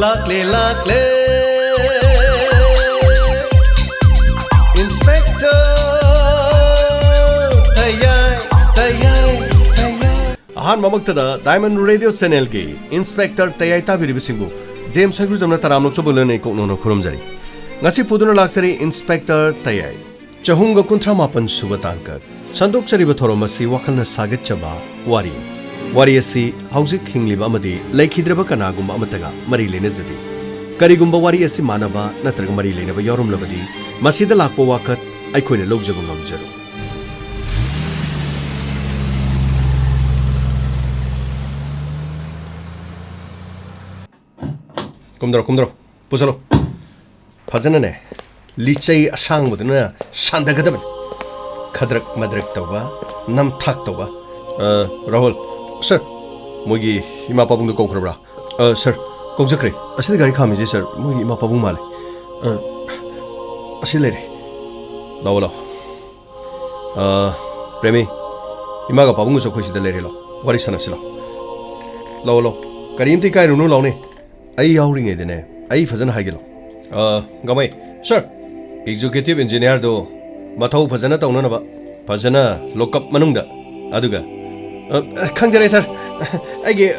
Lakle lakle Inspector Tayay Tayay Tayay Ahan mamaktada Diamond Radio Channel ki Inspector Tayay tabiribisingbu James Hagrujamna taramlok chobolane koknono khurumjari ngasi puduna laksari Inspector Tayay Chahunga kuntra mapan suba tangkar Sandok chariba thorom asi wakalna sagatchaba wari Wari asi haujik hingliba amadi laikhidraba kanagumba amataga mari lenazadi karigumba wari asi manaba natraga mari lenaba yorumlabadi masida lakpo wakat aikhoina lawjaba ngamjaro kumdaro pusalo fajanane lichai asangmuduna sandagadaban khadrak madrak tawba namthak tawba Rahul Sir, mogi ima pabung do kokrabra. Sir, kokjakre. Asida gari khamiji sir, mogi ima pabung male. Asilere. Law. Premi. Ima ga pabung so khosi de lere lo. Wari sana silo. Law. Karimti kai runu law ne. Ai yawring e de ne. Ai fazana haigelo. Gamai. Sir, executive engineer do mathau fazana tawna na ba. Fazana lockup manungda. Aduga Kangjare sir, aige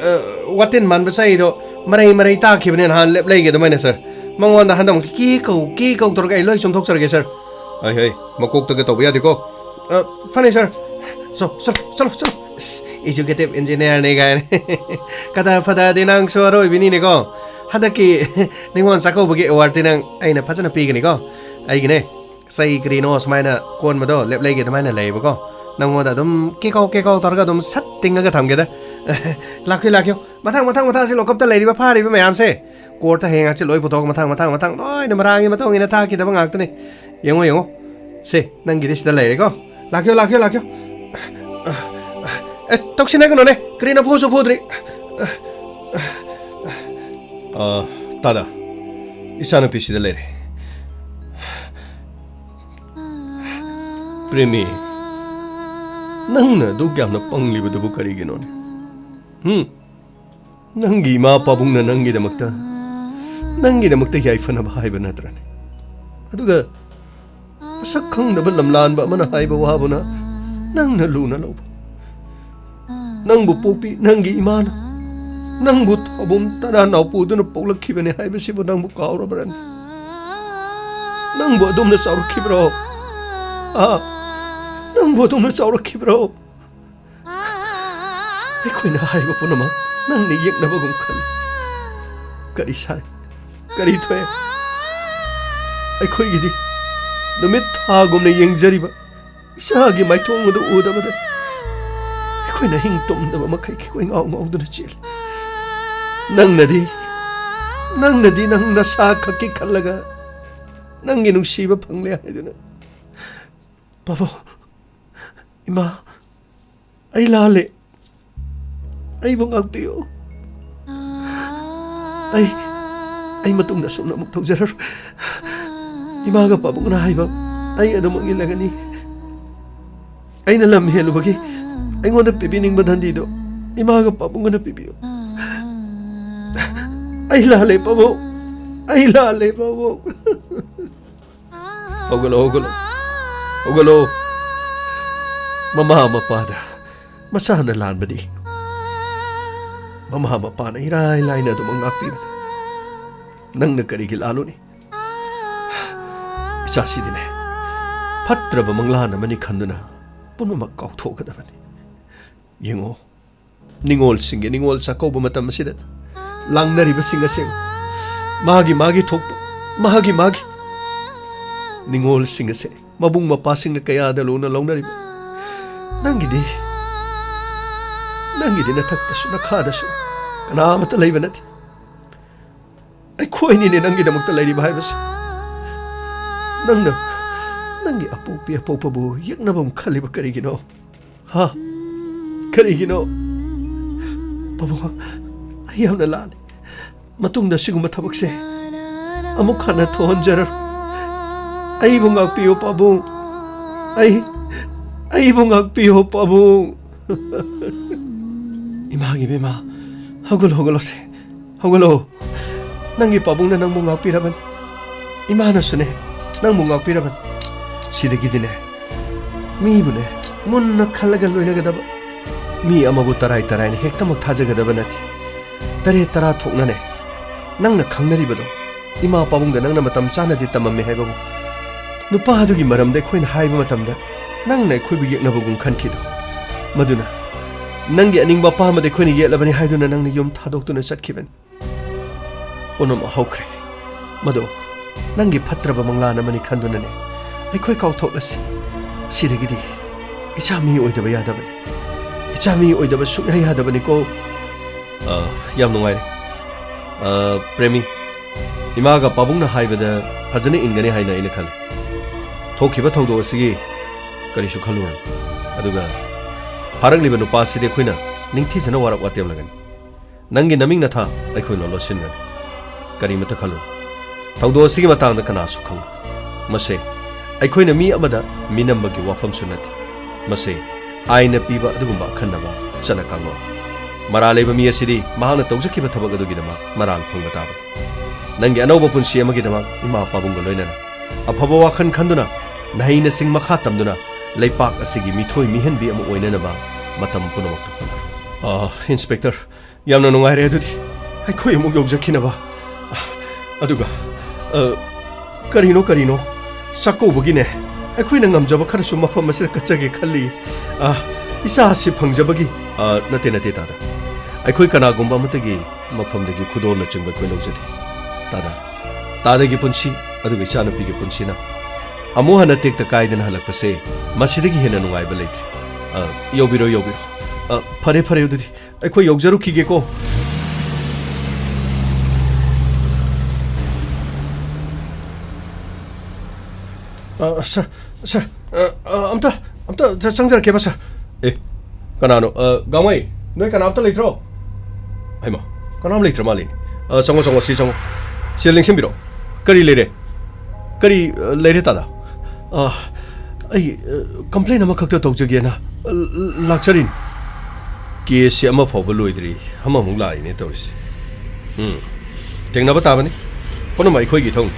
watin man basai do marai ta khibne han lep lei ge do maine sir. Mangwan da handam ki kau tor ga loi som thok sir ge sir. Ai makok to ge to ya diko. Funny sir. So, executive engineer ne ga. Kada fada dinang so ro bini ne ko. Hadaki ningwan sakau bagi award tinang aina phajana pi ge ni ko. Ai ge ne sai green house maina kon ma do lep lei ge do maina lei ba ko. Nangmoda dum kekau targa dum satting aga thamgeda lakyo mathang si lokap ta leiriba phariba mayam se court ta henga chi loi putok mathang loi na marangi matong ina ta ki da bangak tane yengo se nangi dis da leire ko lakyo toksina ko ne krina phoso phodri tada isana pisi da leire premi Nangna do gyamna pangliba do bukari ginone. Nangi ma pabungna nangi damakta yai fana bahai banatrane. Aduga sakhang da lamlan ba mana hai ba wabuna nangna luna loba. Nangbu popi nangi imana. Nangbu obum tara na puduna polakhi bane hai ba sibu nangbu kaura bran. Nangbu adumna saurkhi bro. Nang bodoh na saura kibro. Aku ina hai bapun nama. Nang niyak na bagong kal. Kari sai, kari thoe. Aku ini, domit thagum na yang jari ba. Isagi mai thong do uda ba. Aku ina hing tom na ba makai ko ngau do na chil. Nang nadi nang nasa kaki kalaga. Nang inung siba pangle hai do na. Papa. Ima, ay lale. Ay bangag tiyo. Ay matung na sum na muktaw jarar. Ima ga pa bang nahay ba? Ay ano mang ilagani. Ay nalam helo bagi. Ay ngon na pipining badhan dito. Ima ga pa bang na pipiyo. Ay lale pa mo. Ogalo. Mama mapada, masana lan badi. Mama mapana irai na dumang api. Nang nagkarigil alo ni. Isasi din eh. Patra ba manglana mani kanduna. Puno magkauto ka naman. Yengo. Ningol sa kau ba matam masidat. Lang na riba singa. Magi tok. Magi. Ningol singa. Mabung mapasing na kaya dalo na law na riba. Nanggidi nataktaso nakadaso kanama talay ba natin ay kuhay nini nanggida magtalay di bahay basa nanggi apupi pa bu yak na bang kaliba karigino ha karigino pabunga ayaw na lani matung na sigong matabag se amok ka na tohon jarar ay bong agpiyo pabung ay bong agpiyo pabung imagi bema hagul se hagul ꯅꯪꯒꯤ ꯄꯥꯕꯨꯡꯅ ꯅꯪꯕꯨ ꯉꯥꯛꯄꯤꯔꯕꯅꯤ 이마ꯅꯁꯨ네 ꯅꯪꯕꯨ ꯉꯥꯛꯄꯤꯔꯕꯅꯤ 시대기디네 미부네 문나 칼라가 로이나가다바 미 아마부 따라이따라이네 헥타목 타자가다바 나티 따레 따라 톡나네 낭나 강나리바도 이마 빠봉다 낭나 마땀 짜나디 땀맘메 해보고 누파 하두기 마람데 코인 하이바 마땀다 낭나 코이부 예나보군 칸키도 마두나 낭기 아닝바 파마데 코인 예라바니 하이두나 낭나 욤 타독두나 sat키벤 오놈 하우크레 마도 낭기 파트라바 망라나 마니 칸두나네 아이코이 카우톡라시 시래기디 이참이 오이다바 야다바니 이참이 오이다바 숙야 야다바니고 ꯌꯥꯝ ꯅꯨꯡꯉꯥꯏꯔꯦ ꯄ꯭ꯔꯦꯃꯤ ꯏꯃꯥꯒ ꯄꯥꯕꯨꯡꯅ ꯍꯥꯏꯕꯗ ꯐꯖꯅ ꯏꯟꯒꯅꯤ ꯍꯥꯏꯅ ꯑꯩꯅ ꯈꯜꯂꯤ ꯊꯣꯛꯈꯤꯕ ꯊꯧꯗꯣꯛ ꯑꯁꯤꯒꯤ ꯀꯔꯤꯁꯨ ꯈꯜꯂꯨꯔꯅꯨ ꯑꯗꯨꯒ ꯐꯥꯔꯛꯂꯤꯕ ꯅꯨꯄꯥꯁꯤꯗꯤ ꯑꯩꯈꯣꯏꯅ ꯅꯤꯡꯊꯤꯖꯅ ꯋꯥꯔꯛ ꯋꯥꯇꯦꯝꯂꯒꯅꯤ ꯅꯪꯒꯤ ꯅꯃꯤꯡ ꯅꯊꯥ ꯑꯩꯈꯣꯏꯅ ꯂꯣꯠꯁꯤꯟꯒꯅꯤ ꯀꯔꯤꯃꯠꯇ ꯈꯜꯂꯨꯅꯨ ꯊꯧꯗꯣꯛ ꯑꯁꯤꯒꯤ ꯃꯇꯥꯡꯗ ꯀꯅꯥꯁꯨ ꯈꯪꯉꯨ ꯃꯁꯤ ꯑꯩꯈꯣꯏꯅ ꯃꯤ ꯑꯃꯗ ꯃꯤꯅꯝꯕꯒꯤ ꯋꯥꯐꯝꯁꯨ ꯅꯠꯇꯦ ꯃꯁꯤ ꯑꯥꯏꯟꯅ ꯄꯤꯕ ꯑꯗꯨꯒꯨꯝꯕ ꯑꯈꯟꯅꯕ ꯆꯠꯅ ꯀꯥꯡꯂꯣꯟ ꯃꯔꯥꯜ ꯂꯩꯕ ꯃꯤ ꯑꯁꯤꯗꯤ ꯃꯍꯥꯛꯅ ꯇꯧꯖꯈꯤꯕ ꯊꯕꯛ ꯑꯗꯨꯒꯤꯗꯃꯛ ꯃꯔꯥꯜ ꯐꯪꯕ ꯇꯥꯕꯅꯤ ꯅꯪꯒꯤ ꯑꯅꯧꯕ ꯄꯨꯟꯁꯤ ꯑꯃꯒꯤꯗꯃꯛ ꯏꯃꯥ ꯄꯥꯕꯨꯡꯒ ꯂꯣꯏꯅꯅ ꯑꯐꯕ ꯋꯥꯈꯜ ꯈꯟꯗꯨꯅ ꯅꯍꯩꯅꯁꯤꯡ ꯃꯈꯥ ꯇꯝꯗꯨꯅ ꯂꯩꯄꯥꯛ ꯑꯁꯤꯒꯤ ꯃꯤꯊꯣꯏ ꯃꯤꯍꯦꯟꯕꯤ ꯑꯃ ꯑꯣꯏꯅꯅꯕ ꯃꯇꯝ ꯄꯨꯝꯅꯃꯛꯇ ꯍꯣꯠꯅꯔꯣ ꯏꯟꯁꯄꯦꯛꯇꯔ ꯌꯥꯝꯅ ꯅꯨꯡꯉꯥꯏꯔꯦ ꯑꯗꯨꯗꯤ ꯑꯩꯈꯣꯏ ꯑꯃꯨꯛ ꯌꯧꯖꯈꯤꯅꯕ ꯑꯗꯨꯒ ꯀꯔꯤꯅꯣ ꯆꯥꯛꯀꯧꯕꯒꯤꯅꯦ ꯑꯩꯈꯣꯏꯅ ꯉꯝꯖꯕ ꯈꯔꯁꯨ ꯃꯐꯝ ꯑꯁꯤꯗ ꯀꯠꯆꯒꯦ ꯈꯜꯂꯤ ꯏꯆꯥꯁꯤ ꯐꯪꯖꯕꯒꯤ ꯅꯠꯇꯦ ꯇꯥꯗ ꯑꯩꯈꯣꯏ ꯀꯅꯥꯒꯨꯝꯕ ꯑꯃꯠꯇꯒꯤ ꯃꯐꯝꯗꯒꯤ ꯈꯨꯗꯣꯜꯅꯆꯤꯡꯕ ꯑꯩꯈꯣꯏ ꯂꯧꯖꯗꯦ ꯇꯥꯗꯒꯤ ꯄꯨꯟꯁꯤ ꯑꯗꯨꯒ ꯏꯆꯥꯅꯨꯄꯤꯒꯤ ꯄꯨꯟꯁꯤꯅ ꯑꯃꯨꯛ ꯍꯟꯅ ꯇꯦꯛꯇ ꯀꯥꯏꯗꯅ ꯍꯜꯂꯛꯄꯁꯦ ꯃꯁꯤꯗꯒꯤ ꯍꯦꯟꯅ ꯅꯨꯡꯉꯥꯏꯕ ꯂꯩꯇ꯭ꯔꯤ ꯌꯧꯕꯤꯔꯣ ꯐꯔꯦ ꯑꯗꯨꯗꯤ ꯑꯩꯈꯣꯏ ꯌꯧꯖꯔꯨꯈꯤꯒꯦꯀꯣ ꯁꯔ ꯑꯝꯇ ꯆꯪꯖꯔꯛꯀꯦꯕ ꯁꯔ ꯀꯅꯥꯅꯣ ꯒꯥꯡꯃꯩ ꯅꯣꯏ ꯀꯅꯥꯝꯇ ꯂꯩꯇ꯭ꯔꯣ ꯍꯩꯃꯥ ꯀꯅꯥꯝ ꯂꯩꯇ꯭ꯔ ꯃꯥꯜꯂꯤꯅꯦ ꯆꯪꯉꯣ ꯁꯤ ꯆꯪꯉꯣ ꯁꯤꯗ ꯂꯦꯡꯁꯤꯟꯕꯤꯔꯣ ꯀꯔꯤ ꯂꯩꯔꯦ ꯇꯥꯗ ꯑꯩ ꯀꯝꯄ꯭ꯂꯦꯟ ꯑꯃꯈꯛꯇ ꯇꯧꯖꯒꯦꯅ ꯂꯥꯛꯆꯔꯤꯅꯤ ꯀꯦꯁꯁꯤ ꯑꯃ ꯐꯥꯎꯕ ꯂꯣꯏꯗ꯭ꯔꯤ ꯑꯃꯃꯨꯛ ꯂꯥꯛꯏꯅꯦ ꯇꯧꯔꯤꯁꯦ ꯊꯦꯡꯅꯕ ꯇꯥꯕꯅꯤ ꯄꯨꯝꯅꯃꯛ ꯑꯩꯈꯣꯏꯒꯤ ꯏꯊꯧꯅꯤ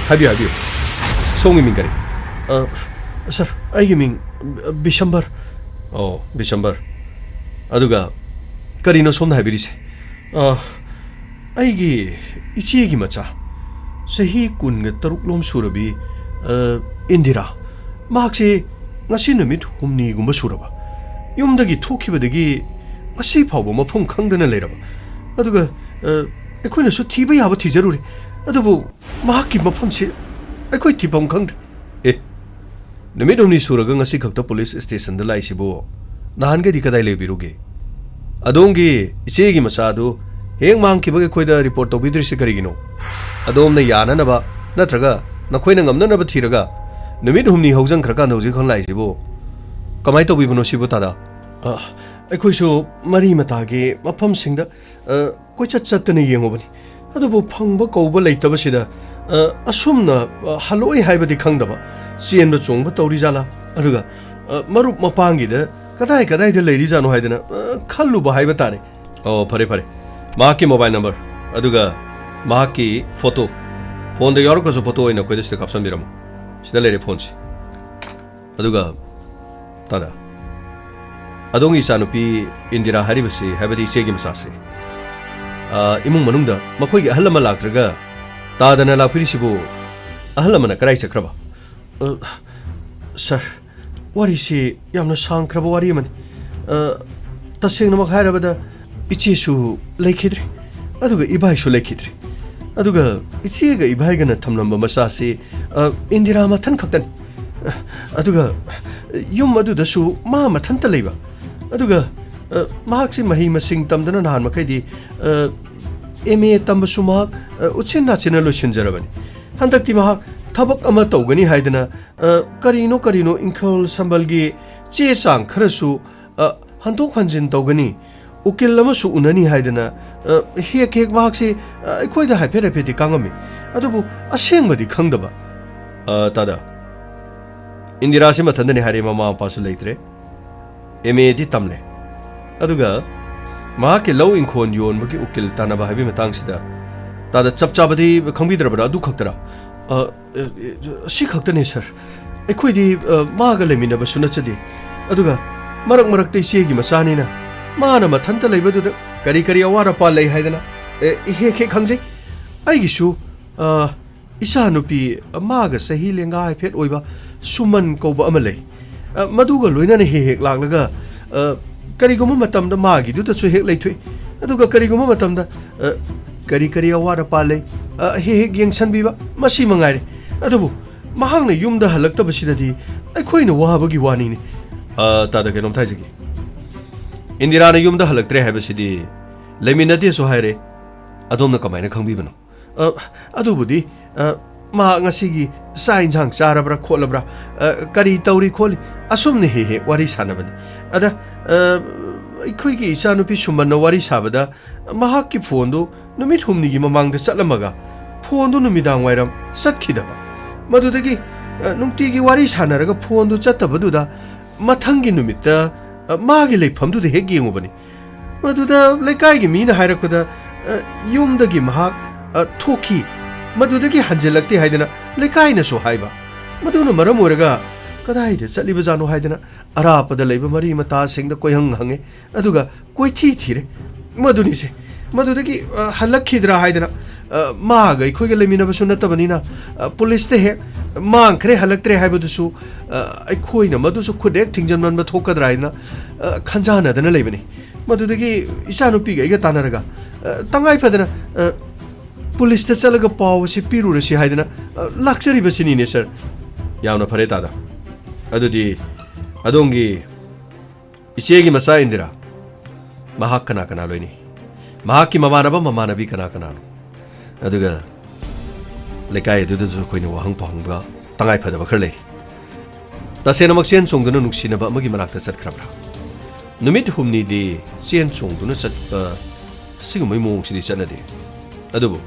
ꯍꯥꯏꯕꯤꯌꯨ ꯁꯣꯝꯒꯤ ꯃꯤꯡ ꯀꯔꯤ ꯁꯔ ꯑꯩꯒꯤ ꯃꯤꯡ ꯕꯤꯁꯝꯕꯔ ꯕꯤꯁꯝꯕꯔ ꯑꯗꯨꯒ ꯀꯔꯤꯅꯣ ꯁꯣꯝꯅ ꯍꯥꯏꯕꯤꯔꯤꯁꯦ ꯑꯩꯒꯤ ꯏꯆꯦꯒꯤ ꯃꯆꯥ ꯆꯍꯤ 23 ꯁꯨꯔꯕꯤ ꯏꯟꯗꯤꯔꯥ ꯃꯍꯥꯛꯁꯦ ꯉꯁꯤ ꯅꯨꯃꯤꯠ 6ꯒꯨꯝꯕ ꯁꯨꯔꯕ ꯌꯨꯝꯗꯒꯤ ꯊꯣꯛꯈꯤꯕꯗꯒꯤ ꯉꯁꯤ ꯐꯥꯎꯕ ꯃꯐꯝ ꯈꯪꯗꯅ ꯂꯩꯔꯕ ꯑꯗꯨꯒ ꯑꯩꯈꯣꯏꯅꯁꯨ ꯊꯤꯕ ꯌꯥꯕ ꯊꯤꯖꯔꯨꯔꯦ ꯑꯗꯨꯕꯨ ꯃꯍꯥꯛꯀꯤ ꯃꯐꯝꯁꯤ ꯑꯩꯈꯣꯏ ꯊꯤꯐꯝ ꯈꯪꯗ꯭ꯔꯦ ꯅꯨꯃꯤꯠ 6 ꯁꯨꯔꯒ ꯉꯁꯤ ꯈꯛꯇ ꯄꯨꯂꯤꯁ ꯁ꯭ꯇꯦꯁꯟꯗ ꯂꯥꯛꯏꯁꯤꯕꯨ ꯅꯍꯥꯟꯒꯩꯗꯤ ꯀꯗꯥꯏ ꯂꯩꯕꯤꯔꯨꯒꯦ ꯑꯗꯣꯝꯒꯤ ꯏꯆꯦꯒꯤ ꯃꯆꯥꯗꯨ ꯍꯦꯛ ꯃꯥꯡꯈꯤꯕꯒꯤ ꯑꯩꯈꯣꯏꯗ ꯔꯤꯄꯣꯔꯠ ꯇꯧꯕꯤꯗ꯭ꯔꯤꯁꯤ ꯀꯔꯤꯒꯤꯅꯣ ꯑꯗꯣꯝꯅ ꯌꯥꯅꯅꯕ ꯅꯠꯇ꯭ꯔꯒ ꯅꯈꯣꯏꯅ ꯉꯝꯅꯅꯕ ꯊꯤꯔꯒ ꯅꯨꯃꯤꯠ 6 ꯍꯧꯖꯟꯈ꯭ꯔꯀꯥꯟꯗ ꯍꯧꯖꯤꯛ ꯈꯪ ꯂꯥꯛꯏꯁꯤꯕꯨ ꯀꯃꯥꯏꯅ ꯇꯧꯕꯤꯕꯅꯣ ꯁꯤꯕꯨ ꯇꯥꯗ ꯑꯩꯈꯣꯏꯁꯨ ꯃꯔꯤ ꯃꯇꯥꯒꯤ ꯃꯐꯝꯁꯤꯡꯗ ꯀꯣꯏꯆꯠꯇꯅ ꯌꯦꯡꯉꯨꯕꯅꯤ ꯑꯗꯨꯕꯨ ꯐꯪꯕ ꯀꯧꯕ ꯂꯩꯇꯕꯁꯤꯗ ꯑꯁꯨꯝꯅ ꯍꯜꯂꯣꯏ ꯍꯥꯏꯕꯗꯤ ꯈꯪꯗꯕ ꯆꯦꯟꯕ ꯆꯣꯡꯕ ꯇꯧꯔꯤꯖꯥꯠꯂꯥ ꯑꯗꯨꯒ ꯃꯔꯨꯞ ꯃꯄꯥꯡꯒꯤꯗ ꯀꯗꯥꯏꯗ ꯂꯩꯔꯤꯖꯥꯠꯅꯣ ꯍꯥꯏꯗꯅ ꯈꯜꯂꯨꯕ ꯍꯥꯏꯕ ꯇꯥꯔꯦ ꯐꯔꯦ ꯃꯍꯥꯛꯀꯤ ꯃꯣꯕꯥꯏꯜ ꯅꯝꯕꯔ ꯑꯗꯨꯒ ꯃꯍꯥꯛꯀꯤ ꯐꯣꯇꯣ ꯐꯣꯟꯗ ꯌꯥꯎꯔꯛꯄꯁꯨ ꯐꯣꯇꯣ ꯑꯣꯏꯅ ꯑꯩꯈꯣꯏꯗ ꯁꯤꯗ ꯀꯥꯞꯁꯟꯕꯤꯔꯝꯃꯣ ꯁꯤꯗ ꯂꯩꯔꯦ ꯐꯣꯟꯁꯤ ꯑꯗꯨꯒ ꯇꯥꯗ ꯑꯗꯣꯝꯒꯤ ꯏꯆꯥꯅꯨꯄꯤ ꯏꯟꯗꯤꯔꯥ ꯍꯥꯏꯔꯤꯕꯁꯤ ꯍꯥꯏꯕꯗꯤ ꯏꯆꯦꯒꯤ ꯃꯆꯥꯁꯤ ꯏꯃꯨꯡ ꯃꯅꯨꯡꯗ ꯃꯈꯣꯏꯒꯤ ꯑꯍꯜ ꯑꯃ ꯂꯥꯛꯇ꯭ꯔꯒ ꯇꯥꯗꯅ ꯂꯥꯛꯄꯤꯔꯤꯁꯤꯕꯨ ꯑꯍꯜ ꯑꯃꯅ ꯀꯗꯥꯏ ꯆꯠꯈ꯭ꯔꯕ ꯁꯔ ꯋꯥꯔꯤꯁꯤ ꯌꯥꯝꯅ ꯁꯥꯡꯈ꯭ꯔꯕ ꯋꯥꯔꯤ ꯑꯃꯅꯤ ꯇꯁꯦꯡꯅꯃꯛ ꯍꯥꯏꯔꯕꯗ ꯏꯆꯦꯁꯨ ꯂꯩꯈꯤꯗ꯭ꯔꯤ ꯑꯗꯨꯒ ꯏꯕꯥꯏꯁꯨ ꯂꯩꯈꯤꯗ꯭ꯔꯤ ꯑꯗꯨꯒ ꯏꯆꯦꯒ ꯏꯕꯥꯏꯒꯅ ꯊꯝꯂꯝꯕ ꯃꯆꯥꯁꯤ ꯏꯟꯗꯤꯔꯥ ꯃꯊꯟ ꯈꯛꯇꯅꯤ ꯑꯗꯨꯒ ꯌꯨꯝ ꯑꯗꯨꯗꯁꯨ ꯃꯥ ꯃꯊꯟꯇ ꯂꯩꯕ ꯑꯗꯨꯒ ꯃꯍꯥꯛꯁꯤ ꯃꯍꯩ ꯃꯁꯤꯡ ꯇꯝꯗꯅ ꯅꯍꯥꯟ ꯃꯈꯩꯗꯤ MA ꯇꯝꯕꯁꯨ ꯃꯍꯥꯛ ꯎꯆꯤꯟ ꯅꯥꯆꯤꯟꯅ ꯂꯣꯏꯁꯤꯟꯖꯔꯕꯅꯤ ꯍꯟꯗꯛꯇꯤ ꯃꯍꯥꯛ ꯊꯕꯛ ꯑꯃ ꯇꯧꯒꯅꯤ ꯍꯥꯏꯗꯅ ꯀꯔꯤꯅꯣ ꯏꯪꯈꯣꯜ ꯁꯝꯕꯜꯒꯤ ꯆꯦ ꯆꯥꯡ ꯈꯔꯁꯨ ꯍꯟꯗꯣꯛ ꯍꯟꯖꯤन ꯇꯧꯒꯅꯤ ꯎꯀꯤꯜ ꯑꯃꯁꯨ ꯎꯅꯅꯤ ꯍꯥꯏꯗꯅ ꯍꯦꯛ ꯃꯍꯥꯛꯁꯤ ꯑꯩꯈꯣꯏꯗ ꯍꯥꯏꯐꯦꯠ ꯀꯥꯡꯉꯝꯃꯤ ꯑꯗꯨꯕꯨ ꯑꯁꯦꯡꯕꯗꯤ ꯈꯪꯗꯕ ꯇꯥꯗ ꯏꯟꯗꯤꯔꯥꯁꯤ ꯃꯊꯟꯗꯅꯤ ꯍꯥꯏꯔꯦ ꯃꯃꯥ ꯃꯄꯥꯁꯨ ꯂꯩꯇ꯭ꯔꯦ MAꯗꯤ ꯇꯝꯂꯦ ꯑꯗꯨꯒ ꯃꯍꯥꯛꯀꯤ ꯂꯧ ꯏꯪꯈꯣꯜ ꯌꯣꯟꯕꯒꯤ ꯎꯀꯤꯜ ꯇꯥꯟꯅꯕ ꯍꯥꯏꯕꯒꯤ ꯃꯇꯥꯡꯁꯤꯗ तादा चप चाबदी खंगबीद्रबरा अदु खक्तरा सी खक्तने सर अखोइदी मागा लेमिनबसु नचदे अदुगा मरक मरक ते इचेगी मचानीना माना मथंता लेबदुदा करी करी अवार पा लई हाइदना हे हे खंगजे आइगिसु इसा नुपी मागा सही लेंगा हाइफेट ओइबा सुमन कौबा अमा लई मदुगा लोइना हे हे लागलगा करीगुम मतमदा मागी दुतसु हेक लेथुइ अदुगा करीगुम मतमदा करी करी अवार पा लई हे हे यंगसनबीबा मसी मंगाइरे अदुबु महांगना युमदा हलक्तबसिददी अखोइना वाबगी वानीने तादा केनोम थाइजगी इंदिराना युमदा हलक्त्रे हाइबसिदी लेमिनदेसु हाइरे अदोमना कमाइना खंगबीबनो अदुबुदी मा ngasiगी sa injang charabra kholabra kari tauri kholi asumne he he wari sanabani ada ikhoigi ichanupi sumanna wari sabada mahakki phone du numit humni gi mamang da chatlamaga phone du numidang wairam sakhidaba madudagi nungti gi wari sanaraga phone du chatabadu da mathangi numitta magi leifam du de he gengubani maduda lekai gi mina hairakpada yumdagi mahak thoki मदुदगी हंजलक्ति हाइदना लेकाइना सो हाइबा मदुना मरम ओरगा कदाइदे चलिबा जानो हाइदना अरापदा लेबा मरी मता सिंग the कोयहंग हंगे अदुगा कोइथि थिरे मदुनिसे मदुदगी हलखिद्रा हाइदना माग इखोइगे लेमिनबसु नतबनिना police ते हे मांखरे हलक्त्रे हाइबदुसु इखोइना मदुसु खुदेक थिंजनमन बथोकद्रा हाइना खंजानदना लेबनी मदुदगी इचानुपीगा Eega तानरगा तंगाइ Fadna police चलगा पाव से पीरुरसी हाइदना लाक्चरिबसिनीने sir यावना फरे S अदुदी अदोंगी इचेगी मसा इंदिरा महाक कना कना लोइनी महाकी ममानबा ममानबी कना कनानो अदुगा लेकाय दुदुजु खोइनो वहंग पहंगबा तंगाइ फदबा खरले तसेनमक चेन चोंगदुना नुक्सिनबा अमगी मनाक्ता चतख्रबरा नुमित हुमनी दे चेन चोंगदुना चतपा सिगमै मोंगसिदि चनदे अदुबु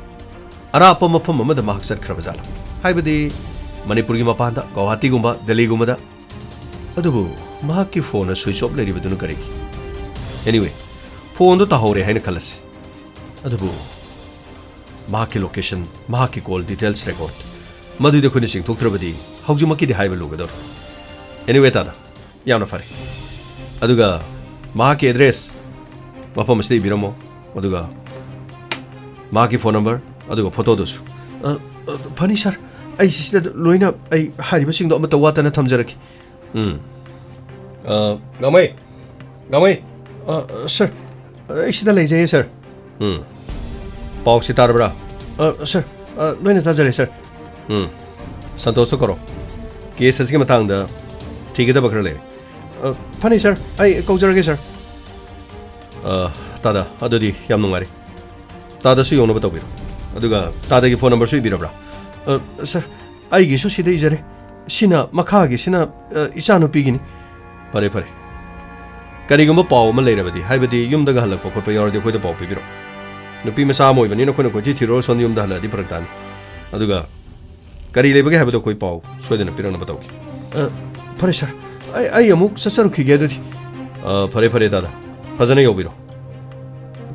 अराप मफम अमदा महक चतख्रबा जाला हाइबदि मणिपुरगी मपानदा गुवाहाटीगुम्बा दिल्लीगुम्बदा अदुबु महककी फोन स्विच ऑफ लेरिबदुना करेगी एनीवे फोन दो ताहौरे हाइना खलसी अदुबु महककी लोकेशन महककी कॉल डिटेल्स रेकॉर्ड मदुदि खुनि सिंगथोक्त्रबदि हौजुमक्कीदि हाइबा लुगदर एनीवे तादा यावना फरे अदुगा महककी एड्रेस मफम असदि बिरमो अदुगा महककी फोन नंबर अदुगा फोटो दोसु फनी सर आई सिस्टर लोइना आई हारिबा सिंगदो अमता वातना थमजरकी गामै गामै सर आई सिदा लैजाये सर पाउ सितारबरा सर लोइना ताजरे सर संतोष करो केस असकी मतांगदा ठीकदा बखर ले फनी सर आई कौजरगे सर तादा अदुदी याम नुंगारी तादा सु योनो बताबिरो अदुगा तादागी फोन नंबर सु इबिरबरा सर आइगिसु सिदा इजरे सिना मखागी सिना इचानुपीगिनी फरे फरे करिगुम्बा पाउ अमा लेरबदी हाइबदी युमदगा हलकपा खोटपा यारदि खोइदा पाउ पिबिरो नुपी मसा मोइबनिना खोइना खोइथि थिरो सोन युमदा हलदि फरकतानि अदुगा करि लेबगे हाइबदो खोइ पाउ सोइदना पिरना बताउकी फरे सर आई अमुक ससरुखिगे अदुदि फरे फरे दादा फजना यौबिरो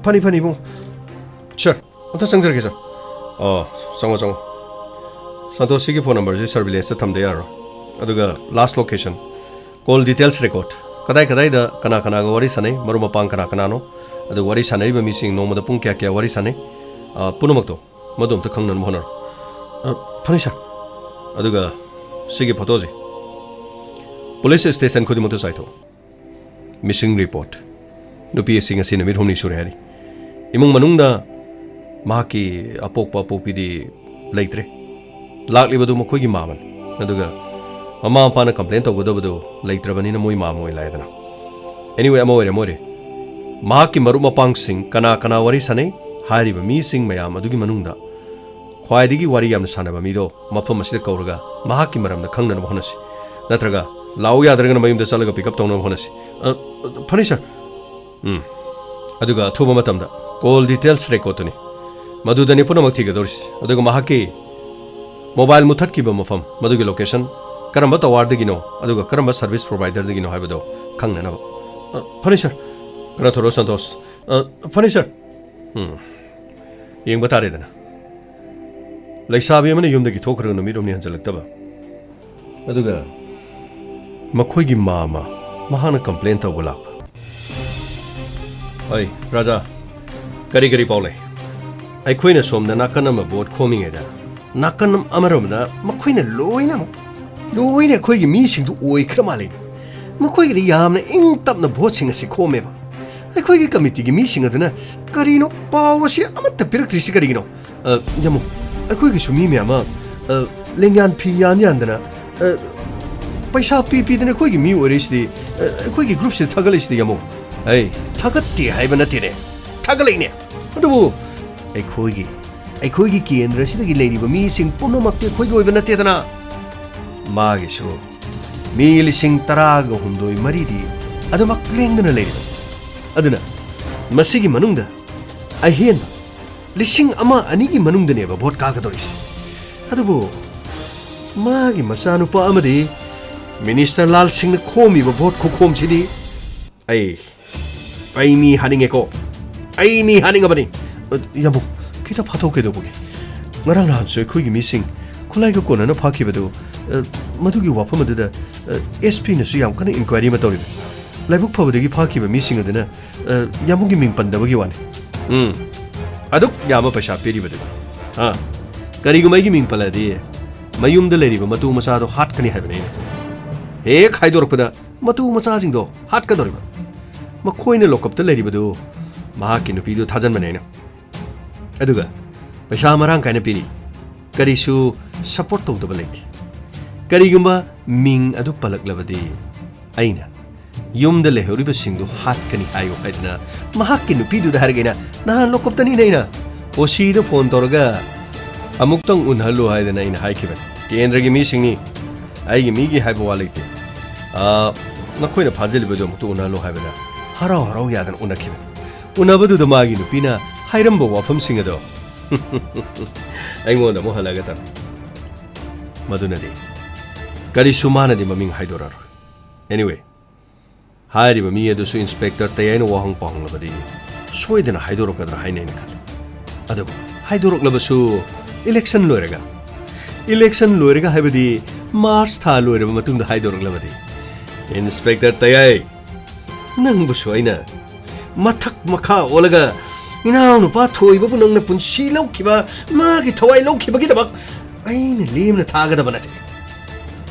फनी फनी बुं सर अंता संजरगे सर संगो संगो संतोष की फोन नंबर से सर्विलेंस थमदे यारो अदुगा last location call details record कदाई कदाई दा कना कना गा वरी सने मरु मपांग कना कनानो अदु वरी सनैबा मिसिंग नोमदा पुंग क्या क्या वरी सने पुनमक्तो मदुम त खंगनन मोहनर फनी सर अदुगा सिगी फोटो जे पुलिस स्टेशन खुदी मतो साइथो मिसिंग रिपोर्ट नुपी सिंग असि नमित हमनि सुरे हरि इमुंग मनुंगदा माकी अपोकपा पोपीदी लेत्रे लाक्लिबदु मखोइगी मामन अदुगा ममा मपाना कंप्लेन तौगदबदु लेत्रबनिना मोइ मामोइ लायदना एनीवे अमोरे मोरे माकी मरु मपांग सिंग कना कना वरी सने हारिबा मी सिंग मयाम अदुगी मनुंगदा ख्वाइदिगी वरी याम सानबा मीदो मफम असिदा कौरगा माकी मरमदा खंगनन होनसी नत्रगा लाउ यादरगन मयुमदा चलगा पिकअप तौन होनसी फनी सर अदुगा थुबा मतमदा कॉल डिटेल्स रेकॉर्डनी मदुदनी पुनमक थिगदोरसी अदुगा माकी मोबाइल मुथटकीबा मफम मदुगी लोकेशन करम्बा टवारदगिनो अदुगा करम्बा सर्विस प्रोवाइडरदगिनो हाइबदो खंगननबा फनी सर करा थोरो संतोष फनी सर येंग बतारेदना ꯂꯩꯁꯥꯕꯤ ꯑꯃꯅ ꯌꯨꯝꯗꯒꯤ ꯊꯣꯛꯈ꯭ꯔꯒ ꯅꯨꯃꯤꯠ ꯍꯨꯝꯅꯤ ꯍꯟꯖꯜꯂꯛꯇꯕ ꯑꯗꯨꯒ ꯃꯈꯣꯏꯒꯤ ꯃꯥꯃ ꯃꯍꯥꯛꯅ ꯀꯝꯄ꯭ꯂꯦꯟ ꯇꯧꯕ ꯂꯥꯛꯄ ꯑꯩ ꯔꯥꯖꯥ ꯀꯔꯤ ꯀꯔꯤ ꯄꯥꯎ ꯂꯩ ꯑꯩꯈꯣꯏꯅ ꯁꯣꯝꯗ ꯅꯥꯀꯟ ꯑꯃ ꯕꯣꯠ ꯈꯣꯝꯃꯤꯉꯩꯗ ꯅꯥꯀꯟ ꯑꯃꯔꯣꯝꯗ ꯃꯈꯣꯏꯅ ꯂꯣꯏꯅ ꯑꯩꯈꯣꯏꯒꯤ ꯃꯤꯁꯤꯡꯗꯨ ꯑꯣꯏꯈ꯭ꯔ ꯃꯥꯜꯂꯦ ꯃꯈꯣꯏꯒꯤꯗꯤ ꯌꯥꯝꯅ ꯏꯪ ꯇꯞꯅ ꯚꯣꯠꯁꯤꯡ ꯑꯁꯤ ꯈꯣꯝꯃꯦꯕ ꯑꯩꯈꯣꯏꯒꯤ ꯀꯃꯤꯇꯤꯒꯤ ꯃꯤꯁꯤꯡ ꯑꯗꯨꯅ ꯀꯔꯤꯅꯣ ꯄꯥꯎ ꯑꯁꯤ ꯑꯃꯠꯇ ꯄꯤꯔꯛꯇ꯭ꯔꯤꯁꯤ ꯀꯔꯤꯒꯤꯅꯣ ꯌꯥꯝꯃꯨ ꯑꯩꯈꯣꯏꯒꯤꯁꯨ ꯃꯤ ꯃꯌꯥꯝ ꯑꯃ ꯂꯦꯡꯌꯥꯟ ꯐꯤ ꯌꯥꯟꯗꯅ ꯄꯩꯁꯥ ꯄꯤꯗꯅ ꯑꯩꯈꯣꯏꯒꯤ ꯃꯤ ꯑꯣꯏꯔꯤꯁꯤꯗꯤ ꯑꯩꯈꯣꯏꯒꯤ ꯒ꯭ꯔꯨꯞꯁꯤꯗ ꯊꯥꯒꯠꯂꯤꯁꯤꯗꯤ ꯌꯥꯝꯃꯨ ꯑꯩ ꯊꯥꯒꯠꯇꯦ ꯍꯥꯏꯕ ꯅꯠꯇꯦꯅꯦ ꯊꯥꯒꯠꯂꯛꯏꯅꯦ ꯑꯗꯨꯕꯨ ꯑꯩꯈꯣꯏꯒꯤ ꯀꯦꯟꯗ꯭ꯔꯁꯤꯗꯒꯤ ꯂꯩꯔꯤꯕ ꯃꯤꯁꯤꯡ ꯄꯨꯝꯅꯃꯛꯇꯤ ꯑꯩꯈꯣꯏꯒꯤ ꯑꯣꯏꯕ ꯅꯠꯇꯦꯗꯅ ꯃꯥꯒꯤꯁꯨ ꯃꯤ 13,000 ꯑꯗꯨꯃꯛ ꯂꯦꯡꯗꯅ ꯂꯩꯔꯤꯕ ꯑꯗꯨꯅ ꯃꯁꯤꯒꯤ ꯃꯅꯨꯡꯗ ꯑꯍꯦꯟꯕ 1,200ꯒꯤ ꯃꯅꯨꯡꯗꯅꯦꯕ ꯚꯣꯠ ꯀꯥꯒꯗꯧꯔꯤꯁꯤ ꯑꯗꯨꯕꯨ ꯃꯥꯒꯤ ꯃꯆꯥꯅꯨꯄꯥ ꯑꯃꯗꯤ ꯃꯤꯅꯤꯁꯇꯔ ꯂꯥꯜ ꯁꯤꯡꯅ ꯈꯣꯝꯃꯤꯕ ꯚꯣꯠ ꯈꯨꯈꯣꯝꯁꯤꯗꯤ ꯑꯩ ꯃꯤ ꯍꯥꯠꯅꯤꯡꯉꯦꯀꯣ ꯑꯩ ꯃꯤ ꯍꯥꯠꯅꯤꯡꯉꯕꯅꯤ ꯌꯥꯝꯕꯨ ꯈꯤꯇ ꯐꯥꯊꯣꯛꯀꯦꯗꯧꯕꯒꯤ ꯉꯔꯥꯡ ꯅꯍꯥꯟꯁꯨ ꯑꯩꯈꯣꯏꯒꯤ ꯃꯤꯁꯤꯡ ꯈꯨꯠꯂꯥꯏꯒ ꯀꯣꯟꯅꯅ ꯐꯥꯈꯤꯕꯗꯨ ꯃꯗꯨꯒꯤ ꯋꯥꯐꯝ ꯑꯗꯨꯗ SP ꯅꯁꯨ ꯌꯥꯝ ꯀꯟꯅ ꯏꯟꯀ꯭ꯋꯥꯏꯔꯤ ꯑꯃ ꯇꯧꯔꯤꯕ ꯂꯥꯏꯕꯛ ꯐꯕꯗꯒꯤ ꯐꯥꯈꯤꯕ ꯃꯤꯁꯤꯡ ꯑꯗꯨꯅ ꯌꯥꯝꯕꯨꯒꯤ ꯃꯤꯡ ꯄꯟꯗꯕꯒꯤ ꯋꯥꯅꯤ ꯑꯗꯨꯛ ꯌꯥꯝꯕ ꯄꯩꯁꯥ ꯄꯤꯔꯤꯕꯗꯨ ꯀꯔꯤꯒꯨꯝꯕ ꯑꯩꯒꯤ ꯃꯤꯡ ꯄꯜꯂꯗꯤ ꯃꯌꯨꯝꯗ ꯂꯩꯔꯤꯕ ꯃꯇꯨ ꯃꯆꯥꯗꯣ ꯍꯥꯠꯀꯅꯤ ꯍꯥꯏꯕꯅꯤ ꯑꯩꯅ ꯍꯦꯛ ꯍꯥꯏꯗꯣꯔꯛꯄꯗ ꯃꯇꯨ ꯃꯆꯥꯁꯤꯡꯗꯣ ꯍꯥꯠꯀꯗꯧꯔꯤꯕ ꯃꯈꯣꯏꯅ ꯂꯣꯀꯞꯇ ꯂꯩꯔꯤꯕꯗꯨ ꯃꯍꯥꯛꯀꯤ ꯅꯨꯄꯤꯗꯨ ꯊꯥꯖꯟꯕꯅꯦ ꯑꯩꯅ ꯑꯗꯨꯒ ꯄꯩꯁꯥ ꯃꯔꯥꯡ ꯀꯥꯏꯅ ꯄꯤꯔꯤ ꯀꯔꯤꯁꯨ ꯁꯄꯣꯔꯠ ꯇꯧꯗꯕ ꯂꯩꯇꯦ ꯀꯔꯤꯒꯨꯝꯕ ꯃꯤꯡ ꯑꯗꯨ ꯄꯜꯂꯛꯂꯕꯗꯤ ꯑꯩꯅ ꯌꯨꯝꯗ ꯂꯩꯍꯧꯔꯤꯕꯁꯤꯡꯗꯨ ꯍꯥꯠꯀꯅꯤ ꯍꯥꯏꯌꯨ ꯍꯥꯏꯗꯅ ꯃꯍꯥꯛꯀꯤ ꯅꯨꯄꯤꯗꯨꯗ ꯍꯥꯏꯔꯒꯩꯅ ꯅꯍꯥꯟ ꯂꯣꯀꯞꯇꯅꯤꯅ ꯑꯩꯅ OCꯗ ꯐꯣꯟ ꯇꯧꯔꯒ ꯑꯃꯨꯛꯇꯪ ꯎꯅꯍꯜꯂꯨ ꯍꯥꯏꯗꯅ ꯑꯩꯅ ꯍꯥꯏꯈꯤꯕꯅꯤ ꯀꯦꯟꯗ꯭ꯔꯒꯤ ꯃꯤꯁꯤꯡꯅꯤ ꯑꯩꯒꯤ ꯃꯤꯒꯤ ꯍꯥꯏꯕ ꯋꯥ ꯂꯩꯇꯦ ꯅꯈꯣꯏꯅ ꯐꯥꯖꯤꯜꯂꯤꯕꯗꯨ ꯑꯃꯨꯛꯇ ꯎꯅꯍꯜꯂꯨ ꯍꯥꯏꯕꯗ ꯍꯔꯥꯎ ꯌꯥꯗꯅ ꯎꯅꯈꯤꯕꯅꯤ ꯎꯅꯕꯗꯨꯗ ꯃꯥꯒꯤ ꯅꯨꯄꯤꯅ ꯍꯥꯏꯔꯝꯕ ꯋꯥꯐꯝꯁꯤꯡ ꯑꯗꯣ ꯑꯩꯉꯣꯟꯗ ꯑꯃꯨꯛ ꯍꯜꯂꯒ ꯇꯝꯃꯤ ꯃꯗꯨꯅꯗꯤ ꯀꯔꯤꯁꯨ ꯃꯥꯅꯗꯤ ꯃꯃꯤꯡ ꯍꯥꯏꯗꯣꯔꯛꯑꯔꯣꯏ ꯑꯦꯅꯤꯋꯦ ꯍꯥꯏꯔꯤꯕ ꯃꯤ ꯑꯗꯨꯁꯨ ꯏꯟꯁꯄꯦꯛꯇꯔ ꯇꯌꯥꯏꯅ ꯋꯥꯍꯪ ꯄꯥꯎꯍꯪꯂꯕꯗꯤ ꯁꯣꯏꯗꯅ ꯍꯥꯏꯗꯣꯔꯛꯀꯗ꯭ꯔꯥ ꯍꯥꯏꯅ ꯑꯩꯅ ꯈꯜꯂꯤ ꯑꯗꯨꯕꯨ ꯍꯥꯏꯗꯣꯔꯛꯂꯕꯁꯨ ꯏꯂꯦꯛꯁꯟ ꯂꯣꯏꯔꯒ ꯍꯥꯏꯕꯗꯤ ꯃꯥꯔꯆ ꯊꯥ ꯂꯣꯏꯔꯕ ꯃꯇꯨꯡꯗ ꯍꯥꯏꯗꯣꯔꯛꯂꯕꯗꯤ ꯏꯟꯁꯄꯦꯛꯇꯔ ꯇꯌꯥꯏ ꯅꯪꯕꯨꯁꯨ ꯑꯩꯅ ꯃꯊꯛ ꯃꯈꯥ ꯑꯣꯜꯂꯒ ꯏꯅꯥꯎꯅꯨꯄꯥ ꯊꯣꯏꯕꯕꯨ ꯅꯪꯅ ꯄꯨꯟꯁꯤ ꯂꯧꯈꯤꯕ ꯃꯥꯒꯤ ꯊꯋꯥꯏ ꯂꯧꯈꯤꯕꯒꯤꯗꯃꯛ ꯑꯩꯅ ꯂꯦꯝꯅ ꯊꯥꯒꯗꯕ ꯅꯠꯇꯦ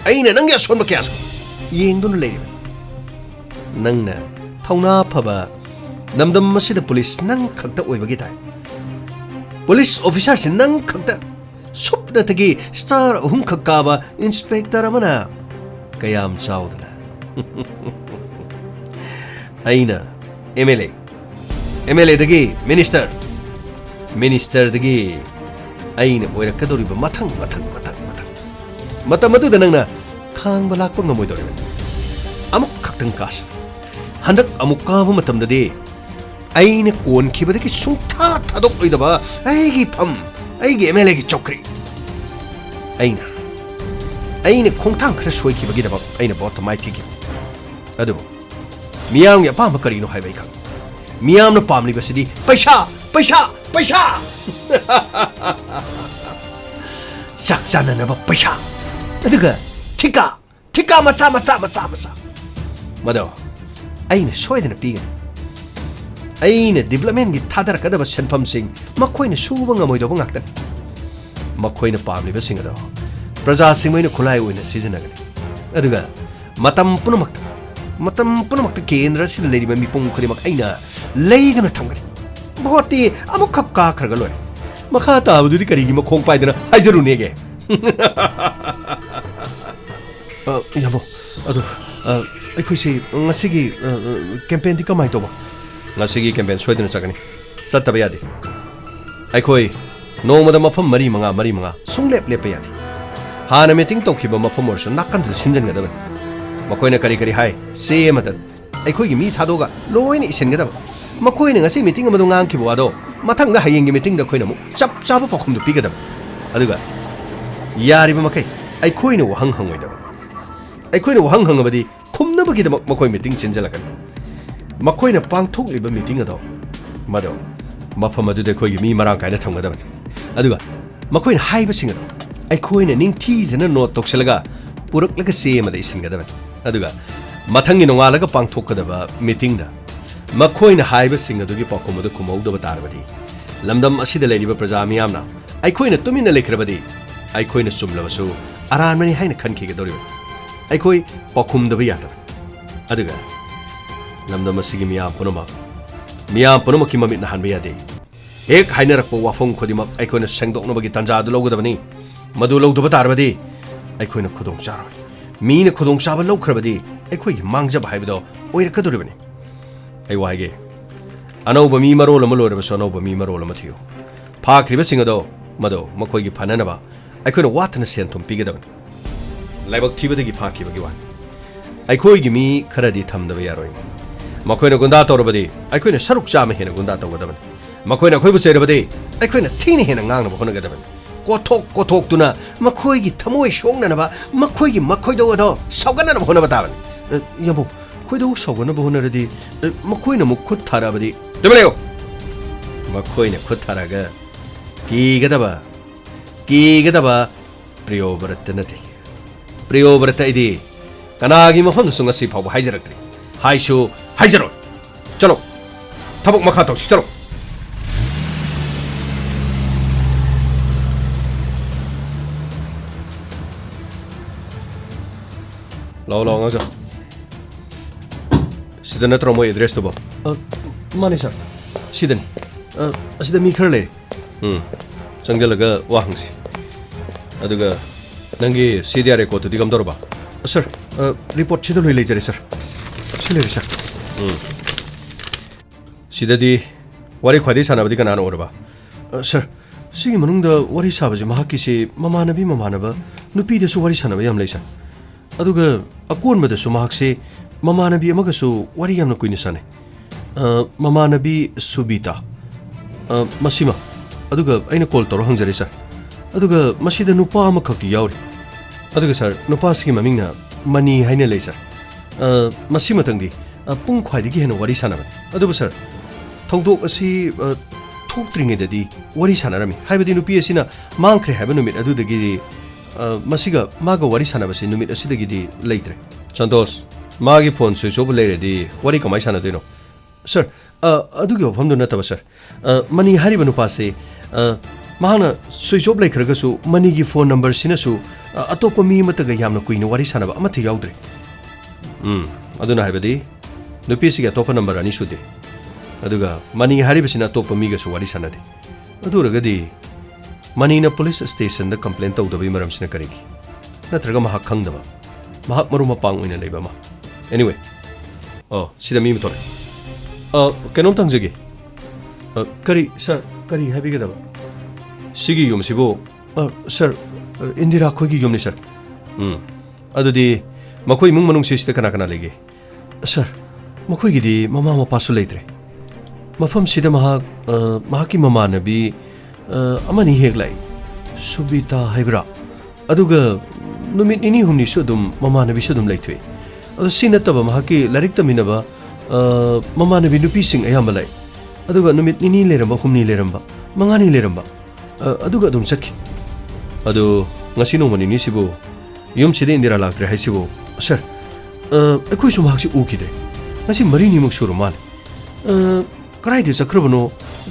ꯑꯩꯅ ꯅꯪꯒꯤ ꯑꯁꯣꯟꯕ ꯀꯌꯥꯁꯨ ꯌꯦꯡꯗꯨꯅ ꯂꯩꯔꯤꯕ ꯅꯪꯅ ꯊꯧꯅꯥ ꯐꯕ ꯂꯝꯗꯝ ꯑꯁꯤꯗ ꯄꯨꯂꯤꯁ ꯅꯪ ꯈꯛꯇ ꯑꯣꯏꯕꯒꯤ ꯇꯥꯏ ꯄꯨꯂꯤꯁ ꯑꯣꯐꯤꯁꯥꯔꯁꯤ ꯅꯪ ꯈꯛꯇ ꯁꯨꯞꯅꯇꯒꯤ ꯁ꯭ꯇꯥꯔ 3ꯈꯛ ꯀꯥꯕ ꯏꯟꯁꯄꯦꯛꯇꯔ ꯑꯃꯅ ꯀꯌꯥꯝ ꯆꯥꯎꯗꯅ ꯑꯩꯅ MLA ꯃꯤꯅꯤꯁꯇꯔꯗꯒꯤ ꯑꯩꯅ ꯑꯣꯏꯔꯛꯀꯗꯧꯔꯤꯕ ꯃꯊꯪ ꯃꯇꯝ ꯑꯗꯨꯗ ꯅꯪꯅ ꯈꯥꯡꯕ ꯂꯥꯛꯄ ꯉꯝꯃꯣꯏꯗꯧꯔꯤꯕ ꯑꯃꯨꯛ ꯈꯛꯇꯪ ꯀꯥꯁ ꯍꯟꯗꯛ ꯑꯃꯨꯛ ꯀꯥꯕ ꯃꯇꯝꯗꯗꯤ ꯑꯩꯅ ꯀꯣꯟꯈꯤꯕꯗꯒꯤ ꯁꯨꯡꯊꯥ ꯊꯥꯗꯣꯛꯂꯣꯏꯗꯕ ꯑꯩꯒꯤ MLAꯒꯤ ꯆꯧꯀ꯭ꯔꯤ ꯑꯩꯅ ꯈꯣꯡꯊꯥꯡ ꯈꯔ ꯁꯣꯏꯈꯤꯕꯒꯤꯗꯃꯛ ꯑꯩꯅ ꯚꯣꯠꯇ ꯃꯥꯏꯊꯤꯈꯤꯕ ꯑꯗꯨꯕꯨ ꯃꯤꯌꯥꯝꯒꯤ ꯑꯄꯥꯝꯕ ꯀꯔꯤꯅꯣ ꯍꯥꯏꯕ ꯑꯩ ꯈꯪꯏ ꯃꯤꯌꯥꯝꯅ ꯄꯥꯝꯂꯤꯕꯁꯤꯗꯤ ꯄꯩꯁꯥ ꯆꯥꯛ ꯆꯥꯅꯅꯕ ꯄꯩꯁꯥ ꯑꯗꯨꯒ ꯊꯤꯀꯥ ꯃꯆꯥ ꯃꯗꯣ ꯑꯩꯅ ꯁꯣꯏꯗꯅ ꯄꯤꯒꯅꯤ ꯑꯩꯅ ꯗꯤꯕ꯭ꯂꯞꯃꯦꯟꯒꯤ ꯊꯥꯗꯔꯛꯀꯗꯕ ꯁꯦꯟꯐꯝꯁꯤꯡ ꯃꯈꯣꯏꯅ ꯁꯨꯕ ꯉꯝꯃꯣꯏꯗꯧꯕ ꯉꯥꯛꯇꯅꯤ ꯃꯈꯣꯏꯅ ꯄꯥꯝꯂꯤꯕꯁꯤꯡ ꯑꯗꯣ ꯄ꯭ꯔꯖꯥꯁꯤꯡ ꯈꯨꯠꯂꯥꯏ ꯑꯣꯏꯅ ꯁꯤꯖꯤꯟꯅꯒꯅꯤ ꯑꯗꯨꯒ ꯃꯇꯝ ꯄꯨꯝꯅꯃꯛꯇ ꯀꯦꯟꯗ꯭ꯔ ꯑꯁꯤꯗ ꯂꯩꯔꯤꯕ ꯃꯤꯄꯨꯝ ꯈꯨꯗꯤꯡꯃꯛ ꯑꯩꯅ ꯂꯩꯗꯨꯅ ꯊꯝꯒꯅꯤ ꯚꯣꯠꯇꯤ ꯑꯃꯨꯛꯈꯛ ꯀꯥꯈ꯭ꯔꯒ ꯂꯣꯏꯔꯦ ꯃꯈꯥ ꯇꯥꯕꯗꯨꯗꯤ ꯀꯔꯤꯒꯤ ꯃꯈꯣꯡ ꯄꯥꯏꯗꯅ ꯍꯥꯏꯖꯔꯨꯅꯦꯒꯦ ꯌꯥꯝꯕꯣ ꯑꯗꯣ ꯑꯩꯈꯣꯏꯁꯤ ꯉꯁꯤꯒꯤ ꯀꯦꯝꯄꯦꯟꯗꯤ ꯀꯃꯥꯏꯅ ꯇꯧꯕ ꯉꯁꯤꯒꯤ ꯀꯦꯝꯄꯦꯟ ꯁꯣꯏꯗꯅ ꯆꯠꯀꯅꯤ ꯆꯠꯇꯕ ꯌꯥꯗꯦ ꯑꯩꯈꯣꯏ ꯅꯣꯡꯃꯗ ꯃꯐꯝ 3-5 ꯁꯨꯡꯂꯦꯞ ꯂꯦꯞꯄ ꯌꯥꯗꯦ ꯍꯥꯟꯅ ꯃꯤꯇꯤꯡ ꯇꯧꯈꯤꯕ ꯃꯐꯝ ꯑꯣꯏꯔꯁꯨ ꯅꯥꯀꯟꯗꯨꯗ ꯁꯤꯟꯖꯟꯒꯗꯕꯅꯤ ꯃꯈꯣꯏꯅ ꯀꯔꯤ ꯍꯥꯏ ꯆꯦ ꯑꯃꯗ ꯑꯩꯈꯣꯏꯒꯤ ꯃꯤ ꯊꯥꯗꯣꯛꯑꯒ ꯂꯣꯏꯅ ꯏꯁꯤꯟꯒꯗꯕ ꯃꯈꯣꯏꯅ ꯉꯁꯤ ꯃꯤꯇꯤꯡ ꯑꯃꯗ ꯉꯥꯡꯈꯤꯕ ꯋꯥꯗꯣ ꯃꯊꯪꯗ ꯍꯌꯦꯡꯒꯤ ꯃꯤꯇꯤꯡꯗ ꯑꯩꯈꯣꯏꯅ ꯑꯃꯨꯛ ꯆꯞ ꯆꯥꯕ ꯄꯥꯎꯈꯨꯝꯗꯨ ꯄꯤꯒꯗꯕ ꯑꯗꯨꯒ ꯌꯥꯔꯤꯕ ꯃꯈꯩ ꯑꯩꯈꯣꯏꯅ ꯋꯥꯍꯪ ꯍꯪꯉꯣꯏꯗꯕ ꯑꯩꯈꯣꯏꯅ ꯋꯥꯍꯪ ꯍꯪꯉꯕꯗꯤ ꯈꯨꯝꯅꯕꯒꯤꯗꯃꯛ ꯃꯈꯣꯏ ꯃꯤꯇꯤꯡ ꯁꯤꯟꯖꯜꯂꯛꯀꯅꯤ ꯃꯈꯣꯏꯅ ꯄꯥꯡꯊꯣꯛꯂꯤꯕ ꯃꯤꯇꯤꯡ ꯑꯗꯣ ꯃꯐꯝ ꯑꯗꯨꯗ ꯑꯩꯈꯣꯏꯒꯤ ꯃꯤ ꯃꯔꯥꯡ ꯀꯥꯏꯅ ꯊꯝꯒꯗꯕꯅꯤ ꯑꯗꯨꯒ ꯃꯈꯣꯏꯅ ꯍꯥꯏꯕꯁꯤꯡ ꯑꯗꯣ ꯑꯩꯈꯣꯏꯅ ꯅꯤꯡꯊꯤꯖꯅ ꯅꯣꯠ ꯇꯧꯁꯜꯂꯒ ꯄꯨꯔꯛꯂꯒ ꯆꯦ ꯑꯃꯗ ꯏꯁꯤꯟꯒꯗꯕꯅꯤ ꯑꯗꯨꯒ ꯃꯊꯪꯒꯤ ꯅꯣꯡꯉꯥꯜꯂꯒ ꯄꯥꯡꯊꯣꯛꯀꯗꯕ ꯃꯤꯇꯤꯡꯗ ꯃꯈꯣꯏꯅ ꯍꯥꯏꯕꯁꯤꯡ ꯑꯗꯨꯒꯤ ꯄꯥꯎꯈꯨꯝ ꯑꯗꯨ ꯈꯨꯝꯍꯧꯗꯕ ꯇꯥꯔꯕꯗꯤ ꯂꯝꯗꯝ ꯑꯁꯤꯗ ꯂꯩꯔꯤꯕ ꯄ꯭ꯔꯖꯥ ꯃꯤꯌꯥꯝꯅ ꯑꯩꯈꯣꯏꯅ ꯇꯨꯃꯤꯟꯅ ꯂꯩꯈ꯭ꯔꯕꯗꯤ ꯑꯩꯈꯣꯏꯅ ꯆꯨꯝꯂꯕꯁꯨ ꯑꯔꯥꯟꯕꯅꯤ ꯍꯥꯏꯅ ꯈꯟꯈꯤꯒꯗꯧꯔꯤꯕꯅꯤ ꯑꯩꯈꯣꯏ ꯄꯥꯎꯈꯨꯝꯗꯕ ꯌꯥꯗꯕꯅꯤ ꯑꯗꯨꯒ ꯂꯝꯗꯝ ꯑꯁꯤꯒꯤ ꯃꯤꯌꯥꯝ ꯄꯨꯝꯅꯃꯛꯀꯤ ꯃꯃꯤꯠ ꯅꯥꯍꯟꯕ ꯌꯥꯗꯦ ꯍꯦꯛ ꯍꯥꯏꯅꯔꯛꯄ ꯋꯥꯐꯝ ꯈꯨꯗꯤꯡꯃꯛ ꯑꯩꯈꯣꯏꯅ ꯁꯦꯡꯗꯣꯛꯅꯕꯒꯤ ꯇꯥꯟꯖꯥꯗꯨ ꯂꯧꯒꯗꯕꯅꯤ ꯃꯗꯨ ꯂꯧꯗꯕ ꯇꯥꯔꯕꯗꯤ ꯑꯩꯈꯣꯏꯅ ꯈꯨꯗꯣꯡ ꯆꯥꯔꯣꯏ ꯃꯤꯅ ꯈꯨꯗꯣꯡꯆꯥꯕ ꯂꯧꯈ꯭ꯔꯕꯗꯤ ꯑꯩꯈꯣꯏꯒꯤ ꯃꯥꯡꯖꯕ ꯍꯥꯏꯕꯗꯣ ꯑꯣꯏꯔꯛꯀꯗꯧꯔꯤꯕꯅꯤ ꯑꯩ ꯋꯥꯍꯩꯒꯦ ꯑꯅꯧꯕ ꯃꯤ ꯃꯔꯣꯜ ꯑꯃ ꯂꯣꯏꯔꯕꯁꯨ ꯑꯅꯧꯕ ꯃꯤ ꯃꯔꯣꯜ ꯑꯃ ꯊꯤꯌꯨ ꯐꯥꯈ꯭ꯔꯤꯕꯁꯤꯡ ꯑꯗꯣ ꯃꯗꯣ ꯃꯈꯣꯏꯒꯤ ꯐꯅꯅꯕ ꯑꯩꯈꯣꯏꯅ ꯋꯥꯠꯇꯅ ꯁꯦꯟ ꯊꯨꯝ ꯄꯤꯒꯗꯕꯅꯤ ꯂꯥꯏꯕꯛ ꯊꯤꯕꯗꯒꯤ ꯐꯥꯈꯤꯕꯒꯤ ꯋꯥꯅꯤ ꯑꯩꯈꯣꯏꯒꯤ ꯃꯤ ꯈꯔꯗꯤ ꯊꯝꯗꯕ ꯌꯥꯔꯣꯏ ꯃꯈꯣꯏꯅ ꯒꯨꯟꯗꯥ ꯇꯧꯔꯕꯗꯤ ꯑꯩꯈꯣꯏꯅ ꯁꯔꯨꯛ ꯆꯥꯝꯃ ꯍꯦꯟꯅ ꯒꯨꯟꯗꯥ ꯇꯧꯒꯗꯕꯅꯤ ꯃꯈꯣꯏꯅ ꯑꯩꯈꯣꯏꯕꯨ ꯆꯩꯔꯕꯗꯤ ꯑꯩꯈꯣꯏꯅ ꯊꯤꯅ ꯍꯦꯟꯅ ꯉꯥꯡꯅꯕ ꯍꯣꯠꯅꯒꯗꯕꯅꯤ ꯀꯣꯊꯣꯛꯇꯨꯅ ꯃꯈꯣꯏꯒꯤ ꯊꯃꯣꯏ ꯁꯣꯛꯅꯅꯕ ꯃꯈꯣꯏꯒꯤ ꯃꯈꯣꯏꯗꯧ ꯑꯗꯣ ꯁꯧꯒꯠꯅꯅꯕ ꯍꯣꯠꯅꯕ ꯇꯥꯕꯅꯤ ꯌꯥꯝꯕꯨ ꯈꯣꯏꯗꯧ ꯁꯧꯒꯠꯅꯕ ꯍꯣꯠꯅꯔꯗꯤ ꯃꯈꯣꯏꯅ ꯑꯃꯨꯛ ꯈꯨꯠ ꯊꯥꯔꯛꯑꯕꯗꯤ ꯇꯨꯃꯤꯟ ꯃꯈꯣꯏꯅ ꯈꯨꯠ ꯊꯥꯔꯛꯑꯒ ꯀꯤꯒꯗꯕ ꯄ꯭ꯔꯤꯌꯣꯕ꯭ꯔꯠꯇ ꯅꯠꯇꯦ ꯄ꯭ꯔꯤꯌꯣꯕ꯭ꯔꯠꯇ ꯑꯩꯗꯤ ꯀꯅꯥꯒꯤ ꯃꯐꯝꯗꯁꯨ ꯉꯁꯤ ꯐꯥꯎꯕ ꯍꯥꯏꯖꯔꯛꯇ꯭ꯔꯤ ꯍꯥꯏꯁꯨ ꯍꯥꯏꯖꯔꯣꯏ ꯆꯂꯣ ꯊꯕꯛ ꯃꯈꯥ ꯇꯧꯁꯤ ꯆꯂꯣ ꯂꯥꯛꯑꯣ ꯉꯥꯡꯖꯧ ꯁꯤꯗ ꯅꯠꯇ꯭ꯔꯣ ꯃꯣꯏ ꯑꯦꯗ꯭ꯔꯦꯁꯇꯨꯕꯣ ꯃꯥꯅꯦ ꯁꯥꯔ ꯁꯤꯗꯅꯤ ꯑꯁꯤꯗ ꯃꯤ ꯈꯔ ꯂꯩꯔꯦ ꯆꯪꯁꯤꯜꯂꯒ ꯋꯥ ꯍꯪꯁꯤ ꯑꯗꯨꯒ ꯅꯪꯒꯤ CDR ꯔꯦꯀꯣꯔꯠꯇꯨꯗꯤ ꯀꯝꯗꯧꯔꯕ ꯁꯥꯔ ꯔꯤꯄꯣꯔꯠ ꯁꯤꯗ ꯂꯣꯏ ꯂꯩꯖꯔꯦ ꯁꯥꯔ ꯁꯤ ꯂꯩꯔꯦ ꯁꯥꯔ ꯁꯤꯗꯗꯤ ꯋꯥꯔꯤ ꯈ꯭ꯋꯥꯏꯗꯒꯤ ꯁꯥꯟꯅꯕꯗꯤ ꯀꯅꯥꯅ ꯑꯣꯏꯔꯕ ꯁꯥꯔ ꯁꯤꯒꯤ ꯃꯅꯨꯡꯗ ꯋꯥꯔꯤ ꯁꯥꯕꯁꯦ ꯃꯍꯥꯛꯀꯤꯁꯤ ꯃꯃꯥꯟꯅꯕ ꯅꯨꯄꯤꯗꯁꯨ ꯋꯥꯔꯤ ꯁꯥꯟꯅꯕ ꯌꯥꯝ ꯂꯩ ꯁꯥꯔ ꯑꯗꯨꯒ ꯑꯀꯣꯟꯕꯗꯁꯨ ꯃꯍꯥꯛꯁꯦ ꯃꯃꯥꯟꯅꯕꯤ ꯑꯃꯒꯁꯨ ꯋꯥꯔꯤ ꯌꯥꯝꯅ ꯀꯨꯏꯅ ꯁꯥꯟꯅꯩ ꯃꯃꯥꯟꯅꯕꯤ ꯁꯨꯕꯤꯇꯥ ꯃꯁꯤꯃ ꯑꯗꯨꯒ ꯑꯩꯅ ꯀꯣꯜ ꯇꯧꯔ ꯍꯪꯖꯔꯦ ꯁꯥꯔ ꯑꯗꯨꯒ ꯃꯁꯤꯗ ꯅꯨꯄꯥ ꯑꯃꯈꯛꯇꯤ ꯌꯥꯎꯔꯤ ꯑꯗꯨꯒ ꯁꯥꯔ ꯅꯨꯄꯥꯁꯤꯒꯤ ꯃꯃꯤꯡꯅ ꯃꯅꯤ ꯍꯥꯏꯅ ꯂꯩ ꯁꯥꯔ ꯃꯁꯤꯃꯇꯪꯗꯤ ꯄꯨꯡ ꯈ꯭ꯋꯥꯏꯗꯒꯤ ꯍꯦꯟꯅ ꯋꯥꯔꯤ ꯁꯥꯟꯅꯕꯅꯤ ꯑꯗꯨꯕꯨ ꯁꯥꯔ ꯊꯧꯗꯣꯛ ꯑꯁꯤ ꯊꯣꯛꯇ꯭ꯔꯤꯉꯩꯗꯗꯤ ꯋꯥꯔꯤ ꯁꯥꯟꯅꯔꯝꯃꯤ ꯍꯥꯏꯕꯗꯤ ꯅꯨꯄꯤ ꯑꯁꯤꯅ ꯃꯥꯡꯈ꯭ꯔꯦ ꯍꯥꯏꯕ ꯅꯨꯃꯤꯠ ꯑꯗꯨꯗꯒꯤꯗꯤ ꯃꯁꯤꯒ ꯃꯥꯒ ꯋꯥꯔꯤ ꯁꯥꯟꯅꯕꯁꯤ ꯅꯨꯃꯤꯠ ꯑꯁꯤꯗꯒꯤꯗꯤ ꯂꯩꯇ꯭ꯔꯦ ꯁꯟꯇꯣꯁ ꯃꯥꯒꯤ ꯐꯣꯟ ꯁ꯭ꯋꯤꯆ ꯑꯣꯐ ꯂꯩꯔꯗꯤ ꯋꯥꯔꯤ ꯀꯃꯥꯏꯅ ꯁꯥꯟꯅꯗꯣꯏꯅꯣ ꯁꯥꯔ ꯑꯗꯨꯒꯤ ꯋꯥꯐꯝꯗꯨ ꯅꯠꯇꯕ ꯁꯥꯔ ꯃꯅꯤ ꯍꯥꯏꯔꯤꯕ ꯅꯨꯄꯥꯁꯤ ꯃꯍꯥꯛꯅ ꯁ꯭ꯋꯤꯆ ꯑꯣꯐ ꯂꯩꯈ꯭ꯔꯒꯁꯨ ꯃꯅꯤꯒꯤ ꯐꯣꯟ ꯅꯝꯕꯔꯁꯤꯅꯁꯨ ꯑꯇꯣꯞꯄ ꯃꯤ ꯑꯃꯠꯇꯒ ꯌꯥꯝꯅ ꯀꯨꯏꯅ ꯋꯥꯔꯤ ꯁꯥꯟꯅꯕ ꯑꯃꯠꯇ ꯌꯥꯎꯗ꯭ꯔꯦ ꯑꯗꯨꯅ ꯍꯥꯏꯕꯗꯤ ꯅꯨꯄꯤꯁꯤꯒꯤ ꯑꯇꯣꯞꯄ ꯅꯝꯕꯔ 2 ꯁꯨꯗꯦ ꯑꯗꯨꯒ ꯃꯅꯤ ꯍꯥꯏꯔꯤꯕꯁꯤꯅ ꯑꯇꯣꯞꯄ ꯃꯤꯒꯁꯨ ꯋꯥꯔꯤ ꯁꯥꯟꯅꯗꯦ ꯑꯗꯨ ꯑꯣꯏꯔꯒꯗꯤ ꯃꯅꯤꯅ ꯄꯨꯂꯤꯁ ꯁ꯭ꯇꯦꯁꯟꯗ ꯀꯝꯄ꯭ꯂꯦꯟ ꯇꯧꯗꯕꯒꯤ ꯃꯔꯝꯁꯤꯅ ꯀꯔꯤꯒꯤ ꯅꯠꯇ꯭ꯔꯒ ꯃꯍꯥꯛ ꯈꯪꯗꯕ ꯃꯍꯥꯛ ꯃꯔꯨꯞ ꯃꯄꯥꯡ ꯑꯣꯏꯅ ꯂꯩꯕ ꯑꯃ anyway ꯁꯤꯗ ꯃꯤ ꯑꯃ ꯊꯣꯛꯂꯛꯑꯦ ꯀꯩꯅꯣꯝ ꯇꯪꯖꯒꯦ ꯀꯔꯤ ꯁꯥꯔ ꯀꯔꯤ ꯍꯥꯏꯕꯤꯒꯗꯕ ꯁꯤꯒꯤ ꯌꯨꯝꯁꯤꯕꯨ ꯁꯥꯔ ꯏꯟꯗꯤꯔꯥ ꯈꯣꯏꯒꯤ ꯌꯨꯝꯅꯤ ꯁꯥꯔ ꯑꯗꯨꯗꯤ ꯃꯈꯣꯏ ꯏꯃꯨꯡ ꯃꯅꯨꯡꯁꯤ ꯁꯤꯗ ꯀꯅꯥ ꯀꯅꯥ ꯂꯩꯒꯦ ꯁꯥꯔ ꯃꯈꯣꯏꯒꯤꯗꯤ ꯃꯃꯥ ꯃꯄꯥꯁꯨ ꯂꯩꯇ꯭ꯔꯦ ꯃꯐꯝꯁꯤꯗ ꯃꯍꯥꯛꯀꯤ ꯃꯃꯥꯟꯅꯕꯤ ꯑꯃꯅꯤ ꯍꯦꯛ ꯂꯥꯛꯏ ꯁꯨꯕꯤꯇꯥ ꯍꯥꯏꯕ꯭ꯔꯥ ꯑꯗꯨꯒ ꯅꯨꯃꯤꯠ 2-3ꯁꯨ ꯑꯗꯨꯝ ꯃꯃꯥꯟꯅꯕꯤꯁꯨ ꯑꯗꯨꯝ ꯂꯩꯊꯣꯛꯏ ꯑꯗꯨ ꯁꯤ ꯅꯠꯇꯕ ꯃꯍꯥꯛꯀꯤ ꯂꯥꯏꯔꯤꯛ ꯇꯝꯃꯤꯟꯅꯕ ꯃꯃꯥꯟꯅꯕꯤ ꯅꯨꯄꯤꯁꯤꯡ ꯑꯌꯥꯝꯕ ꯂꯩ ꯑꯗꯨꯒ ꯅꯨꯃꯤꯠ 2 ꯂꯩꯔꯝꯕ 3 ꯂꯩꯔꯝꯕ 5 ꯂꯩꯔꯝꯕ ꯑꯗꯨꯒ ꯑꯗꯨꯝ ꯆꯠꯈꯤ ꯑꯗꯨ ꯉꯁꯤ ꯅꯣꯡꯃ ꯅꯤꯅꯤꯁꯤꯕꯨ ꯌꯨꯝꯁꯤꯗ ꯏꯟꯗꯤꯔꯥ ꯂꯥꯛꯇ꯭ꯔꯦ ꯍꯥꯏꯁꯤꯕꯨ ꯁꯥꯔ ꯑꯩꯈꯣꯏꯁꯨ ꯃꯍꯥꯛꯁꯤ ꯎꯈꯤꯗ꯭ꯔꯦ ꯉꯁꯤ 4-5ꯃꯨꯛ ꯁꯨꯔ ꯃꯥꯜꯂꯦ ꯀꯗꯥꯏꯗ ꯆꯠꯈ꯭ꯔꯕꯅꯣ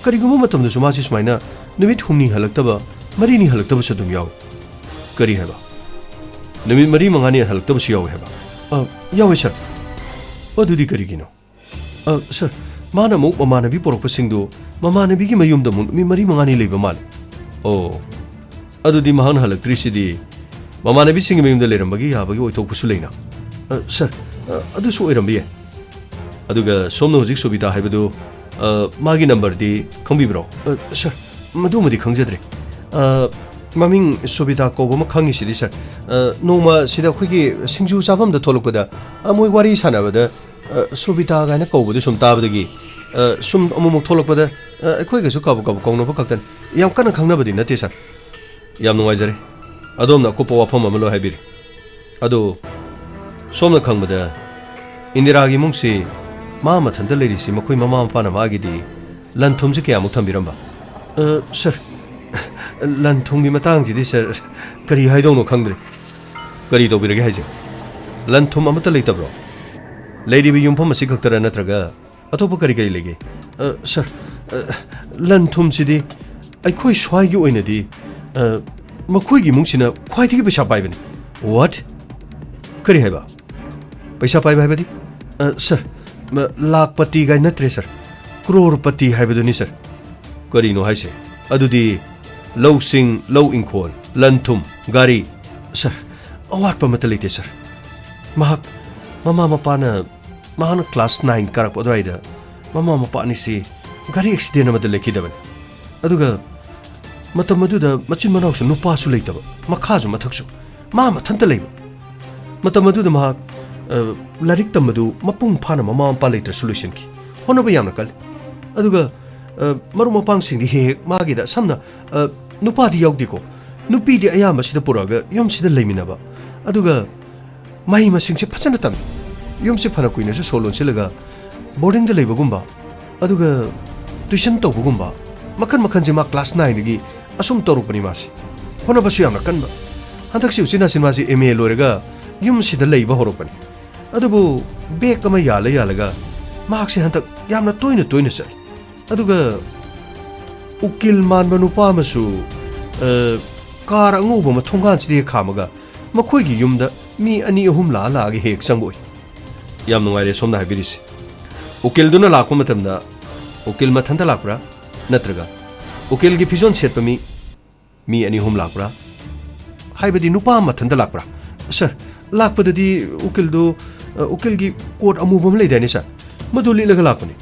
ꯀꯔꯤꯒꯨꯝꯕ ꯃꯇꯝꯗꯁꯨ ꯃꯥꯁꯤ ꯁꯨꯃꯥꯏꯅ ꯅꯨꯃꯤꯠ 5 ꯍꯜꯂꯛꯇꯕ 4 ꯍꯜꯂꯛꯇꯕꯁꯨ ꯑꯗꯨꯝ ꯌꯥꯎꯏ ꯀꯔꯤ ꯍꯥꯏꯕ ꯅꯨꯃꯤꯠ 4-5 ꯍꯜꯂꯛꯇꯕꯁꯨ ꯌꯥꯎꯏ ꯍꯥꯏꯕ ꯌꯥꯎꯏ ꯁꯥꯔ ꯑꯗꯨꯗꯤ ꯀꯔꯤꯒꯤꯅꯣ ꯁꯥꯔ ꯃꯥꯅ ꯑꯃꯨꯛ ꯃꯃꯥꯟꯅꯕꯤ ꯄꯣꯔꯛꯄꯁꯤꯡꯗꯨ ꯃꯃꯥꯟꯅꯕꯤꯒꯤ ꯃꯌꯨꯝꯗ ꯑꯃꯨꯛ ꯅꯨꯃꯤꯠ 4-5 ꯂꯩꯕ ꯃꯥꯜꯂꯦ ꯑꯗꯨꯗꯤ ꯃꯍꯥꯛꯅ ꯍꯜꯂꯛꯇ꯭ꯔꯤꯁꯤꯗꯤ ꯃꯃꯥꯟꯅꯕꯤꯁꯤꯡꯒꯤ ꯃꯌꯨꯝꯗ ꯂꯩꯔꯝꯕꯒꯤ ꯌꯥꯕꯒꯤ ꯑꯣꯏꯊꯣꯛꯄꯁꯨ ꯂꯩꯅ ꯁꯥꯔ ꯑꯗꯨꯁꯨ ꯑꯣꯏꯔꯝꯕ ꯌꯥꯏ ꯑꯗꯨꯒ ꯁꯣꯝꯅ ꯍꯧꯖꯤꯛ ꯁꯨꯕꯤꯇꯥ ꯍꯥꯏꯕꯗꯨ ꯃꯥꯒꯤ ꯅꯝꯕꯔꯗꯤ ꯈꯪꯕꯤꯕ꯭ꯔꯣ ꯁꯥꯔ ꯃꯗꯨꯃꯗꯤ ꯈꯪꯖꯗ꯭ꯔꯦ ꯃꯃꯤꯡ ꯁꯨꯕꯤꯇꯥ ꯀꯧꯕ ꯑꯃ ꯈꯪꯉꯤꯁꯤꯗꯤ ꯁꯥꯔ ꯅꯣꯡꯃ ꯁꯤꯗ ꯑꯩꯈꯣꯏꯒꯤ ꯁꯤꯡꯖꯨ ꯆꯥꯐꯝꯗ ꯊꯣꯛꯂꯛꯄꯗ ꯃꯣꯏ ꯋꯥꯔꯤ ꯁꯥꯟꯅꯕꯗ ꯁꯨꯕꯤꯇꯥ ꯀꯥꯏꯅ ꯀꯧꯕꯗꯨ ꯁꯨꯝ ꯇꯥꯕꯗꯒꯤ ꯁꯨꯝ ꯑꯃꯨꯛ ꯊꯣꯛꯂꯛꯄꯗ ꯑꯩꯈꯣꯏꯒꯁꯨ ꯀꯥꯕꯨ ꯀꯧꯅꯕ ꯈꯛꯇꯅꯤ ꯌꯥꯝ ꯀꯟꯅ ꯈꯪꯅꯕꯗꯤ ꯅꯠꯇꯦ ꯁꯥꯔ ꯌꯥꯝ ꯅꯨꯡꯉꯥꯏꯖꯔꯦ ꯑꯗꯣꯝꯅ ꯑꯀꯨꯞꯄ ꯋꯥꯐꯝ ꯑꯃ ꯂꯣꯏ ꯍꯥꯏꯕꯤꯔꯤ ꯑꯗꯣ ꯁꯣꯝꯅ ꯈꯪꯕꯗ ꯏꯟꯗꯤꯔꯥꯒꯤ ꯏꯃꯨꯡꯁꯤ ꯃꯥ ꯃꯊꯟꯇ ꯂꯩꯔꯤꯁꯤ ꯃꯈꯣꯏ ꯃꯃꯥ ꯃꯄꯥꯅ ꯃꯥꯒꯤꯗꯤ ꯂꯟ ꯊꯨꯝꯁꯤ ꯀꯌꯥꯃꯨꯛ ꯊꯝꯕꯤꯔꯝꯕ ꯁꯥꯔ लन थुंगी मतंगजिदी सर करी हाइदोनो खंगद्रे करी तौबिरगे हाइजे लन थुम अमत लेतब्रो लेरिबि युमफम असि खक्तरा नत्रगा अतोप करी करी लेगे सर लन थुम सिदी अखोई स्वाइगी ओइनदी मखोइगी मुंगसिना ख्वाइदिगी पैसा पाइबनी व्हाट करी हाइबा पैसा पाइबा हाइबदी सर लाखपति गाय नत्रे सर करोड़पति हाइबदुनी सर करीनो हाइसे अदुदी लौसिंग लौ इंखोल लंथुम गारी सर अवाटपा मत लेते सर महाक ममा मपाना महान क्लास 9 कारप अदवाइदा ममा मपानी से गारी एक्सीडेंट अमद लेखिदबन अदुगा मतम मदुदा मचिन मनाउसु नुपासु लेतब मखाजु मथक्सु मा मथंत लेब मतम मदुदा महाक लारिक तमदु मपुंग फाना ममा मपा लेटर सोल्यूशन की होनबा यामना कल अदुगा मरु मपांग सिंग हे मागिदा समना नुपादी याउदिको नुपीदी अयाम सिदा पुरागा यम सिदा लेमिनबा अदुगा माही मसिंग से फसन तम यम से फना कुइना से सोलोन सिलगा बोर्डिंग द लेबगुंबा अदुगा ट्यूशन तौबगुंबा मखन मखन जे मा क्लास 9 दगी असुम तोरुपनी मासी होनबसु यामना कनबा हंतक से उसिना सिनमासी एमए लोरेगा यम सिदा लेबा होरोपनी अदुबु बेक अमा याला यालगा माक से हंतक यामना तोइना तोइना सरी अदुगा उकिल मानबा नुपा अमसु कार अंगुबा मा थोंगान सिदे खामगा मखोइगी युमदा मी अनि अहुम ला लागे हेक संगोय याम नुंगाइरे सोमना हाइबिरिस उकिल दुना लाको मतमदा उकिल मथंता लाकरा नत्रगा उकिल गी फिजोन सेटपा मी अनि अहुम लाकरा हाइबदी नुपा मथंता लाकरा सर लाकपददी उकिल गी कोट अमुबम लेदाइने सर मदु लिलगा लाकने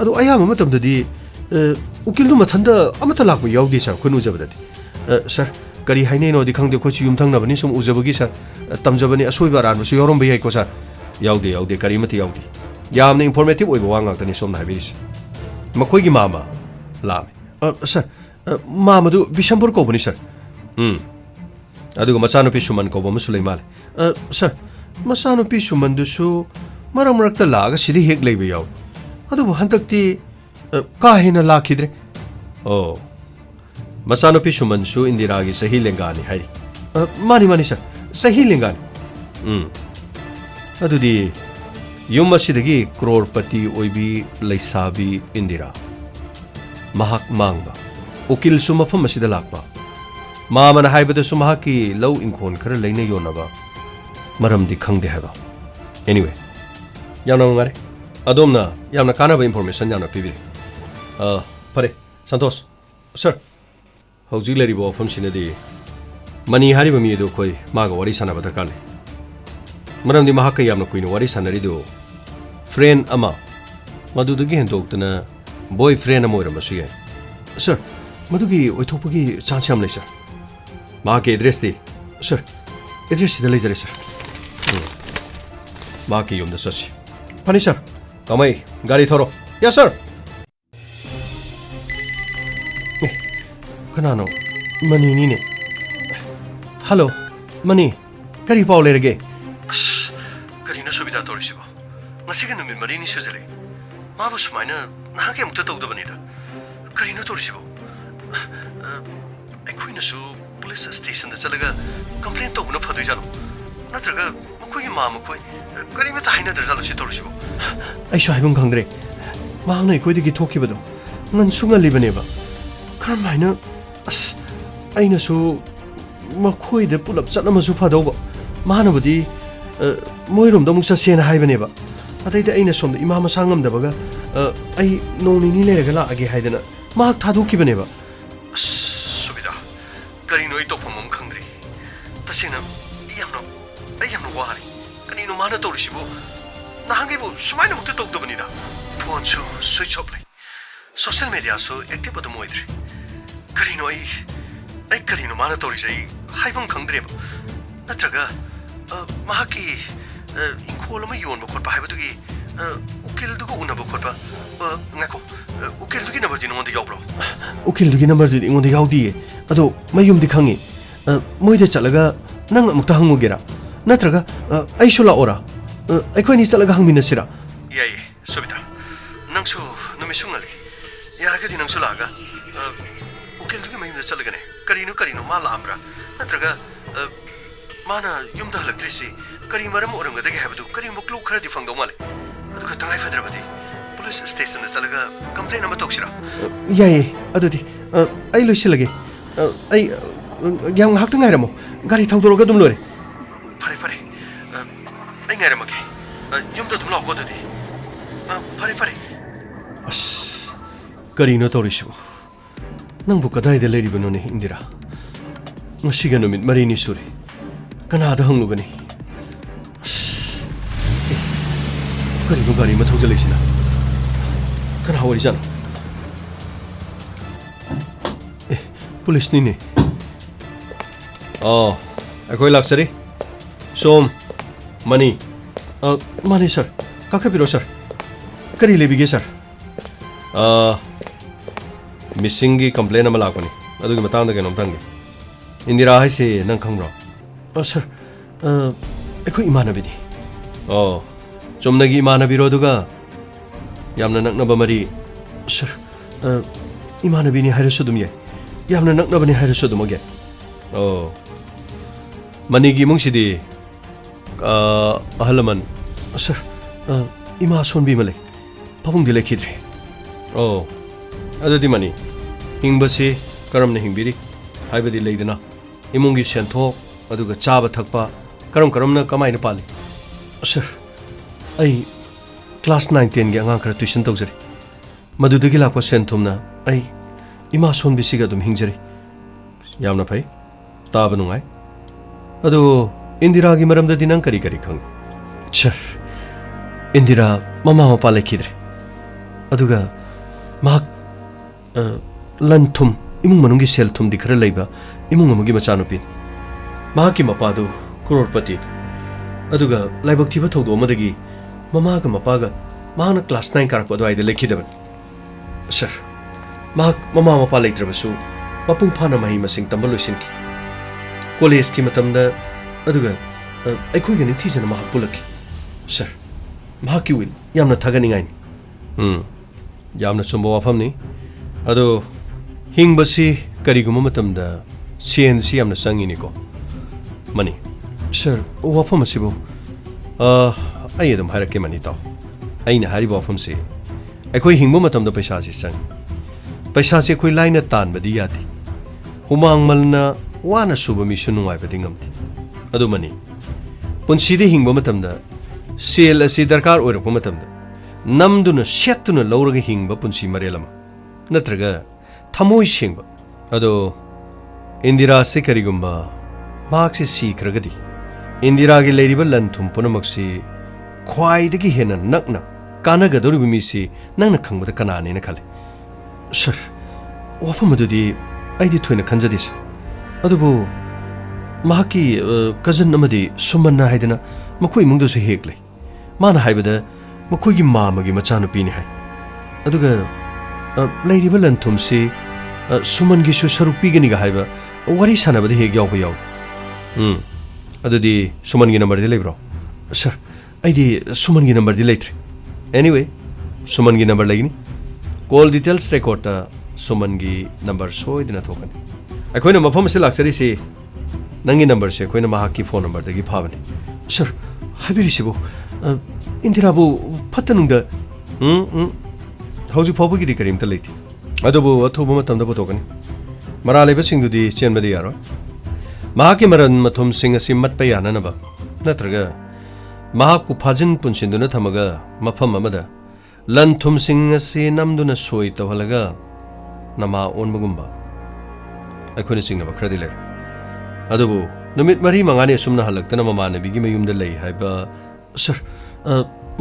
अदु अयाम मतमददी उकिल मथंदा अमता लाकबो याउदी सर खुनु जबददी सर करी हाइने नो दिखंग दे खोची युमथंग नबनी सुम उजबगी सर तमजबनी असोइबा रानबसु यौरम बयाइ को सर याउदे करी मति याउदी यामने इंफॉर्मेटिव ओइबो वा ngaktani somna habiris मखोइगी मामा लामे सर मामदु बिशंपुर कोबनी सर अदुगा मचानुपि सुमन कोबो मसुलै माले सर मचानुपि सुमनदुसु मरमरक्ता लागा सिदि हेक लेबे याउ अदुबु हंतक्ति का हेना लाखिद्रे ओ मचानुपि सुमनसु इंदिरागी सही लेंगानी हाइरि मानी सर सही लेंगानी अदुदी युम असिदगी करोड़पति ओइबी लैसाबी इंदिरा महाक मांगबा उकिल सु मफम असिदा लाकबा मामना हाइबदसु महाकी लौ इंखोन खर लेने योनबा मरमदी खंगदे हाइबा एनीवे यामना ngare अदोमना यामना कानाबा इंफॉर्मेशन यामना पिबि फरे संतोष सर हौजी लेरिबो फम सिनदी मनी हारिबा मी दो खोई मागा वारी सानाबा दरकार ले मरमदी महाक यामना कुइनो वारी सानरिदो फ्रेंड अमा मदुदगी हेंदोक्तना बॉयफ्रेंड अमा ओइरमसु याय सर मदुगी ओइथोपगी चांस याम ले सर माके एड्रेस दे सर एड्रेस सिदा ले जरे सर माके युमदा ससी फनी सर कमाई गाड़ी थोरो यस सर कनानो मनी नीने हेलो मनी करी पाउ लेरगे करीना सुविधा तोरिसिबो ngasiga numit mari ni sujale mabu sumaina nahake amukta tawdabanida karina torisibo aikuina su police station da chalaga complaint tawna phadui jalo natraga mukoi ma mukoi karima ta haina darjalo si torisibo ai shu haibum khangre mahang nei koidigi thokibado ngan sunga libaneba karmaina as aina su makoi de pulap chatnama su phadauba mahanabadi moirom da muksa sena haibaneba अतैते ऐना सोमदा इमा मसा ngамदबगा ऐ नोनिनी लेरगा लागे हाइदना मा थादुखिबनेबा सुबिदा करिनो इ तोफमम खंद्रि तसिना यामनो वारी कनिनो माना तोरिसिबो नाहंगेबो सुमाइना मुक्ति तोकदबनिदा phone सु स्विच ऑफ ले सोशल मीडिया सु एक्टिव बदु मोइद्रे करिनो ऐ करिनो माना तोरिसै हाइबम खंद्रेबा नत्रगा माकी इंखोल में योन बखोट पाए बतुगी उकिल दुगो उना बखोट पा ngako उकिल दुगी नंबर दी नोंदे यावब्रो उकिल दुगी नंबर दी इंगोंदे यावदी अदो मयुम दी खंगी मोइदे चलगा नंग अमुक्ता हंगुगेरा नत्रगा आइसुला ओरा अखोइनी चलगा हंगमिनसिरा याय सुबिता नंगसु नमिसुंगली यारगदी नंगसु लागा उकिल दुगी मयुम ꯌꯨꯝꯗ ꯆꯠꯂꯒꯅꯦ ꯀꯔꯤꯅꯣ ꯃꯥ ꯂꯥꯛꯑꯝꯕ꯭ꯔꯥ ꯅꯠꯇ꯭ꯔꯒ ꯃꯥꯅ ꯌꯨꯝꯗ ꯍꯜꯂꯛꯇ꯭ꯔꯤꯁꯤ ꯀꯔꯤ ꯃꯔꯝ ꯑꯣꯏꯔꯝꯒꯗꯒꯦ ꯍꯥꯏꯕꯗꯨ ꯀꯔꯤꯒꯨꯝꯕ ꯀ꯭ꯂꯨ ꯈꯔꯗꯤ ꯐꯪꯗꯧ ꯃꯥꯜꯂꯦ ꯑꯗꯨꯒ ꯇꯉꯥꯏꯐꯗ꯭ꯔꯕꯗꯤ ꯄꯨꯂꯤꯁ ꯁ꯭ꯇꯦꯁꯟꯗ ꯆꯠꯂꯒ ꯀꯝꯄ꯭ꯂꯦꯟ ꯑꯃ ꯇꯧꯁꯤꯔꯥ ꯌꯥꯏꯌꯦ ꯑꯗꯨꯗꯤ ꯑꯩ ꯂꯣꯏꯁꯤꯜꯂꯒꯦ ꯑꯩ ꯌꯥꯝ ꯉꯥꯏꯍꯥꯛꯇꯪ ꯉꯥꯏꯔꯝꯃꯣ ꯒꯥꯔꯤ ꯊꯧꯗꯣꯔꯒ ꯑꯗꯨꯝ ꯂꯣꯏꯔꯦ ꯐꯔꯦ ꯑꯩ ꯉꯥꯏꯔꯝꯃꯒꯦ ꯌꯨꯝꯗ ꯑꯗꯨꯝ ꯂꯥꯛꯀꯣ ꯑꯗꯨꯗꯤ ꯐꯔꯦ ꯑꯁ ꯀꯔꯤꯅꯣ ꯇꯧꯔꯤꯁꯤꯕꯨ ꯅꯪꯕꯨ ꯀꯗꯥꯏꯗ ꯂꯩꯔꯤꯕꯅꯣꯅꯦ ꯏꯟꯗꯤꯔꯥ ꯉꯁꯤꯒ ꯅꯨꯃꯤꯠ 4ꯅꯤ ꯁꯨꯔꯦ ꯀꯅꯥꯗ ꯍꯪꯂꯨꯒꯅꯤ ꯑꯁ ꯀꯔꯤꯅꯣ ꯒꯥꯔꯤ ꯑꯃ ꯊꯧꯖꯤꯜꯂꯛꯏꯁꯤꯅ ꯀꯅꯥ ꯑꯣꯏꯔꯤꯖꯥꯠꯅꯣ ꯄꯨꯂꯤꯁꯅꯤꯅꯦ ꯑꯩꯈꯣꯏ ꯂꯥꯛꯆꯔꯤ ꯁꯣꯝ ꯃꯅꯤ ꯃꯥꯅꯤ ꯁꯥꯔ ꯀꯥꯈꯠꯄꯤꯔꯣ ꯁꯥꯔ ꯀꯔꯤ ꯂꯩꯕꯤꯒꯦ ꯁꯥꯔ ꯃꯤꯁꯤꯡꯒꯤ ꯀꯝꯄ꯭ꯂꯦꯟ ꯑꯃ ꯂꯥꯛꯄꯅꯤ ꯑꯗꯨꯒꯤ ꯃꯇꯥꯡꯗ ꯀꯩꯅꯣꯝꯇ ꯍꯪꯒꯦ ꯏꯟꯗꯤꯔꯥ ꯍꯥꯏꯁꯦ ꯅꯪ ꯈꯪꯕ꯭ꯔꯣ ꯁꯥꯔ ꯑꯩꯈꯣꯏ ꯏꯃꯥꯟꯅꯕꯤꯅꯤ ꯆꯨꯝꯅꯒꯤ ꯏꯃꯥꯟꯅꯕꯤꯔꯣ ꯑꯗꯨꯒ ꯌꯥꯝꯅ ꯅꯛꯅꯕ ꯃꯔꯤ ꯁꯥꯔ ꯏꯃꯥꯟꯅꯕꯤꯅꯤ ꯍꯥꯏꯔꯁꯨ ꯑꯗꯨꯝ ꯌꯥꯏ ꯌꯥꯝꯅ ꯅꯛꯅꯕꯅꯤ ꯍꯥꯏꯔꯁꯨ ꯑꯗꯨꯃꯛ ꯌꯥꯏ ꯃꯅꯤꯒꯤ ꯏꯃꯨꯡꯁꯤꯗꯤ ꯑꯍꯜ ꯂꯃꯟ ꯁꯥꯔ ꯏꯃꯥ ꯁꯣꯟꯕꯤ ꯑꯃ ꯂꯩ ꯄꯥꯕꯨꯡꯗꯤ ꯂꯩꯈꯤꯗ꯭ꯔꯦ ꯑꯗꯨꯗꯤ ꯃꯅꯤ ꯍꯤꯡꯕꯁꯤ ꯀꯔꯝꯅ ꯍꯤꯡꯕꯤꯔꯤ ꯍꯥꯏꯕꯗꯤ ꯂꯩꯗꯅ ꯏꯃꯨꯡꯒꯤ ꯁꯦꯟꯊꯣꯛ ꯑꯗꯨꯒ ꯆꯥꯕ ꯊꯛꯄ ꯀꯔꯝꯅ ꯀꯃꯥꯏꯅ ꯄꯥꯜꯂꯤ ꯁꯥꯔ ꯑꯩ ꯀ꯭ꯂꯥꯁ 9, 10ꯒꯤ ꯑꯉꯥꯡ ꯈꯔ ꯇ꯭ꯌꯨꯁꯟ ꯇꯧꯖꯔꯤ ꯃꯗꯨꯗꯒꯤ ꯂꯥꯛꯄ ꯁꯦꯟ ꯊꯨꯝꯅ ꯑꯩ ꯏꯃꯥ ꯁꯣꯟꯕꯤꯁꯤꯒ ꯑꯗꯨꯝ ꯍꯤꯡꯖꯔꯤ ꯌꯥꯝꯅ ꯐꯩ ꯇꯥꯕ ꯅꯨꯡꯉꯥꯏ ꯑꯗꯣ ꯏꯟꯗꯤꯔꯥꯒꯤ ꯃꯔꯝꯗꯗꯤ ꯅꯪ ꯀꯔꯤ ꯈꯪꯉꯤ ꯁꯥꯔ ꯏꯟꯗꯤꯔꯥ ꯃꯃꯥ ꯃꯄꯥ ꯂꯩꯈꯤꯗ꯭ꯔꯦ ꯑꯗꯨꯒ ꯃꯍꯥꯛ ꯂꯟ ꯊꯨꯝ ꯏꯃꯨꯡ ꯃꯅꯨꯡꯒꯤ ꯁꯦꯜ ꯊꯨꯝꯗꯤ ꯈꯔ ꯂꯩꯕ ꯏꯃꯨꯡ ꯑꯃꯒꯤ ꯃꯆꯥꯅꯨꯄꯤꯅꯤ ꯃꯍꯥꯛꯀꯤ ꯃꯄꯥꯗꯨ ꯀ꯭ꯔꯣꯔꯄꯇꯤꯅꯤ ꯑꯗꯨꯒ ꯂꯥꯏꯕꯛ ꯊꯤꯕ ꯊꯧꯗꯣꯛ ꯑꯃꯗꯒꯤ ꯃꯃꯥꯒ ꯃꯄꯥꯒ ꯃꯍꯥꯛꯅ ꯀ꯭ꯂꯥꯁ 9 ꯀꯥꯔꯛꯄ ꯑꯗꯨꯋꯥꯏꯗ ꯂꯩꯈꯤꯗꯕꯅꯤ ꯁꯥꯔ ꯃꯍꯥꯛ ꯃꯃꯥ ꯃꯄꯥ ꯂꯩꯇ꯭ꯔꯕꯁꯨ ꯃꯄꯨꯡ ꯐꯥꯅ ꯃꯍꯩ ꯃꯁꯤꯡ ꯇꯝꯕ ꯂꯣꯏꯁꯤꯟꯈꯤ ꯀꯣꯂꯦꯖꯀꯤ ꯃꯇꯝꯗ ꯑꯗꯨꯒ ꯑꯩꯈꯣꯏꯒ ꯅꯤꯡꯊꯤꯖꯅ ꯃꯍꯥꯛ ꯄꯨꯜꯂꯛꯈꯤ ꯁꯥꯔ ꯃꯍꯥꯛꯀꯤ ꯋꯤꯜ ꯌꯥꯝꯅ ꯊꯥꯒꯠꯅꯤꯡꯉꯥꯏꯅꯤ ꯌꯥꯝꯅ ꯆꯨꯝꯕ ꯋꯥꯐꯝꯅꯤ ꯑꯗꯣ ꯍꯤꯡꯕꯁꯤ ꯀꯔꯤꯒꯨꯝꯕ ꯃꯇꯝꯗ ꯁꯦꯟꯁꯤ ꯌꯥꯝꯅ ꯆꯪꯉꯤꯅꯤꯀꯣ ꯃꯅꯤ ꯁꯥꯔ ꯋꯥꯐꯝ ꯑꯁꯤꯕꯨ ꯑꯩ ꯑꯗꯨꯝ ꯍꯥꯏꯔꯛꯀꯦ ꯃꯅꯤ ꯇꯥꯎ ꯑꯩꯅ ꯍꯥꯏꯔꯤꯕ ꯋꯥꯐꯝꯁꯤ ꯑꯩꯈꯣꯏ ꯍꯤꯡꯕ ꯃꯇꯝꯗ ꯄꯩꯁꯥꯁꯤ ꯆꯪꯉꯤ ꯄꯩꯁꯥꯁꯤ ꯑꯩꯈꯣꯏ ꯂꯥꯏꯅ ꯇꯥꯟꯕꯗꯤ ꯌꯥꯗꯦ ꯍꯨꯃꯥꯡꯃꯜꯅ ꯋꯥꯅ ꯁꯨꯕ ꯃꯤꯁꯨ ꯅꯨꯡꯉꯥꯏꯕꯗꯤ ꯉꯝꯗꯦ ꯑꯗꯨꯃꯅꯤ ꯄꯨꯟꯁꯤꯗ ꯍꯤꯡꯕ ꯃꯇꯝꯗ ꯁꯦꯜ ꯑꯁꯤ ꯗꯔꯀꯥꯔ ꯑꯣꯏꯔꯛꯄ ꯃꯇꯝꯗ ꯅꯝꯗꯨꯅ ꯁꯦꯠꯇꯨꯅ ꯂꯧꯔꯒ ꯍꯤꯡꯕ ꯄꯨꯟꯁꯤ ꯃꯔꯦꯜ ꯑꯃ ꯅꯠꯇ꯭ꯔꯒ ꯊꯃꯣꯏ ꯁꯦꯡꯕ ꯑꯗꯣ ꯏꯟꯗꯤꯔꯥꯁꯤ ꯀꯔꯤꯒꯨꯝꯕ ꯃꯍꯥꯛꯁꯤ ꯁꯤꯈ꯭ꯔꯒꯗꯤ ꯏꯟꯗꯤꯔꯥꯒꯤ ꯂꯩꯔꯤꯕ ꯂꯟ ꯊꯨꯝ ꯄꯨꯝꯅꯃꯛꯁꯤ ꯈ꯭ꯋꯥꯏꯗꯒꯤ ꯍꯦꯟꯅ ꯅꯛꯅ ꯀꯥꯟꯅꯒꯗꯧꯔꯤꯕ ꯃꯤꯁꯤ ꯅꯪꯅ ꯈꯪꯕꯗ ꯀꯅꯥꯅꯦꯅ ꯈꯜꯂꯤ ꯁꯥꯔ ꯋꯥꯐꯝ ꯑꯗꯨꯗꯤ ꯑꯩꯗꯤ ꯊꯣꯏꯅ ꯈꯟꯖꯗꯦ ꯁꯥꯔ ꯑꯗꯨꯕꯨ ꯃꯍꯥꯛꯀꯤ ꯀꯖꯟ ꯑꯃꯗꯤ ꯁꯨꯃꯟꯅ ꯍꯥꯏꯗꯅ ꯃꯈꯣꯏ ꯏꯃꯨꯡꯗꯁꯨ ꯍꯦꯛ ꯂꯩ ꯃꯥꯅ ꯍꯥꯏꯕꯗ ꯃꯈꯣꯏꯒꯤ ꯃꯥꯃꯒꯤ ꯃꯆꯥꯅꯨꯄꯤꯅꯤ ꯍꯥꯏ ꯑꯗꯨꯒ ꯂꯩꯔꯤꯕ ꯂꯟ ꯊꯨꯝꯁꯤ ꯁꯨꯃꯟꯒꯤꯁꯨ ꯁꯔꯨꯛ ꯄꯤꯒꯅꯤꯒ ꯍꯥꯏꯕ ꯋꯥꯔꯤ ꯁꯥꯟꯅꯕꯗ ꯍꯦꯛ ꯌꯥꯎꯕ ꯌꯥꯎꯏ ꯑꯗꯨꯗꯤ ꯁꯨꯃꯟꯒꯤ ꯅꯝꯕꯔꯗꯤ ꯂꯩꯕ꯭ꯔꯣ ꯁꯥꯔ ꯑꯩꯗꯤ ꯁꯨꯃꯟꯒꯤ ꯅꯝꯕꯔꯗꯤ ꯂꯩꯇ꯭ꯔꯦ ꯑꯦꯅꯤꯋꯦ ꯁꯨꯃꯟꯒꯤ ꯅꯝꯕꯔ ꯂꯩꯒꯅꯤ ꯀꯣꯜ ꯗꯤꯇꯦꯜꯁ ꯔꯦꯀꯣꯔꯠꯇ ꯁꯨꯃꯟꯒꯤ ꯅꯝꯕꯔ ꯁꯣꯏꯗꯅ ꯊꯣꯛꯀꯅꯤ ꯑꯩꯈꯣꯏꯅ ꯃꯐꯝ ꯑꯁꯤ ꯂꯥꯛꯆꯔꯤꯁꯤ ꯅꯪꯒꯤ ꯅꯝꯕꯔꯁꯦ ꯑꯩꯈꯣꯏꯅ ꯃꯍꯥꯛꯀꯤ ꯐꯣꯟ ꯅꯝꯕꯔꯗꯒꯤ ꯐꯥꯕꯅꯤ ꯁꯥꯔ ꯍꯥꯏꯕꯤꯔꯤꯁꯤꯕꯨ ꯏꯟꯗꯤꯔꯥꯕꯨ ꯐꯠꯇ ꯅꯨꯡꯗ ꯍꯧꯖꯤꯛ ꯐꯥꯎꯕꯒꯤꯗꯤ ꯀꯔꯤꯝꯇ ꯂꯩꯇꯦ ꯑꯗꯨꯕꯨ ꯑꯊꯨꯕ ꯃꯇꯝꯗ ꯄꯨꯊꯣꯛꯀꯅꯤ ꯃꯔꯥ ꯂꯩꯕꯁꯤꯡꯗꯨꯗꯤ ꯆꯦꯟꯕꯗꯤ ꯌꯥꯔꯣꯏ ꯃꯍꯥꯛꯀꯤ ꯃꯔꯟ ꯃꯊꯨꯝꯁꯤꯡ ꯑꯁꯤ ꯃꯠꯄ ꯌꯥꯅꯅꯕ ꯅꯠꯇ꯭ꯔꯒ ꯃꯍꯥꯛꯄꯨ ꯐꯥꯖꯤꯟ ꯄꯨꯟꯁꯤꯟꯗꯨꯅ ꯊꯝꯃꯒ ꯃꯐꯝ ꯑꯃꯗ ꯂꯟ ꯊꯨꯝꯁꯤꯡ ꯑꯁꯤ ꯅꯝꯗꯨꯅ ꯁꯣꯏ ꯇꯧꯍꯜꯂꯒ ꯅꯃꯥ ꯑꯣꯟꯕꯒꯨꯝꯕ ꯑꯩꯈꯣꯏꯅ ꯆꯤꯡꯅꯕ ꯈꯔꯗꯤ ꯂꯩꯔꯦ ꯑꯗꯨꯕꯨ ꯅꯨꯃꯤꯠ 4-5ꯅꯤ ꯑꯁꯨꯝꯅ ꯍꯜꯂꯛꯇꯅ ꯃꯃꯥꯟꯅꯕꯤꯒꯤ ꯃꯌꯨꯝꯗ ꯂꯩ ꯍꯥꯏꯕ ꯁꯥꯔ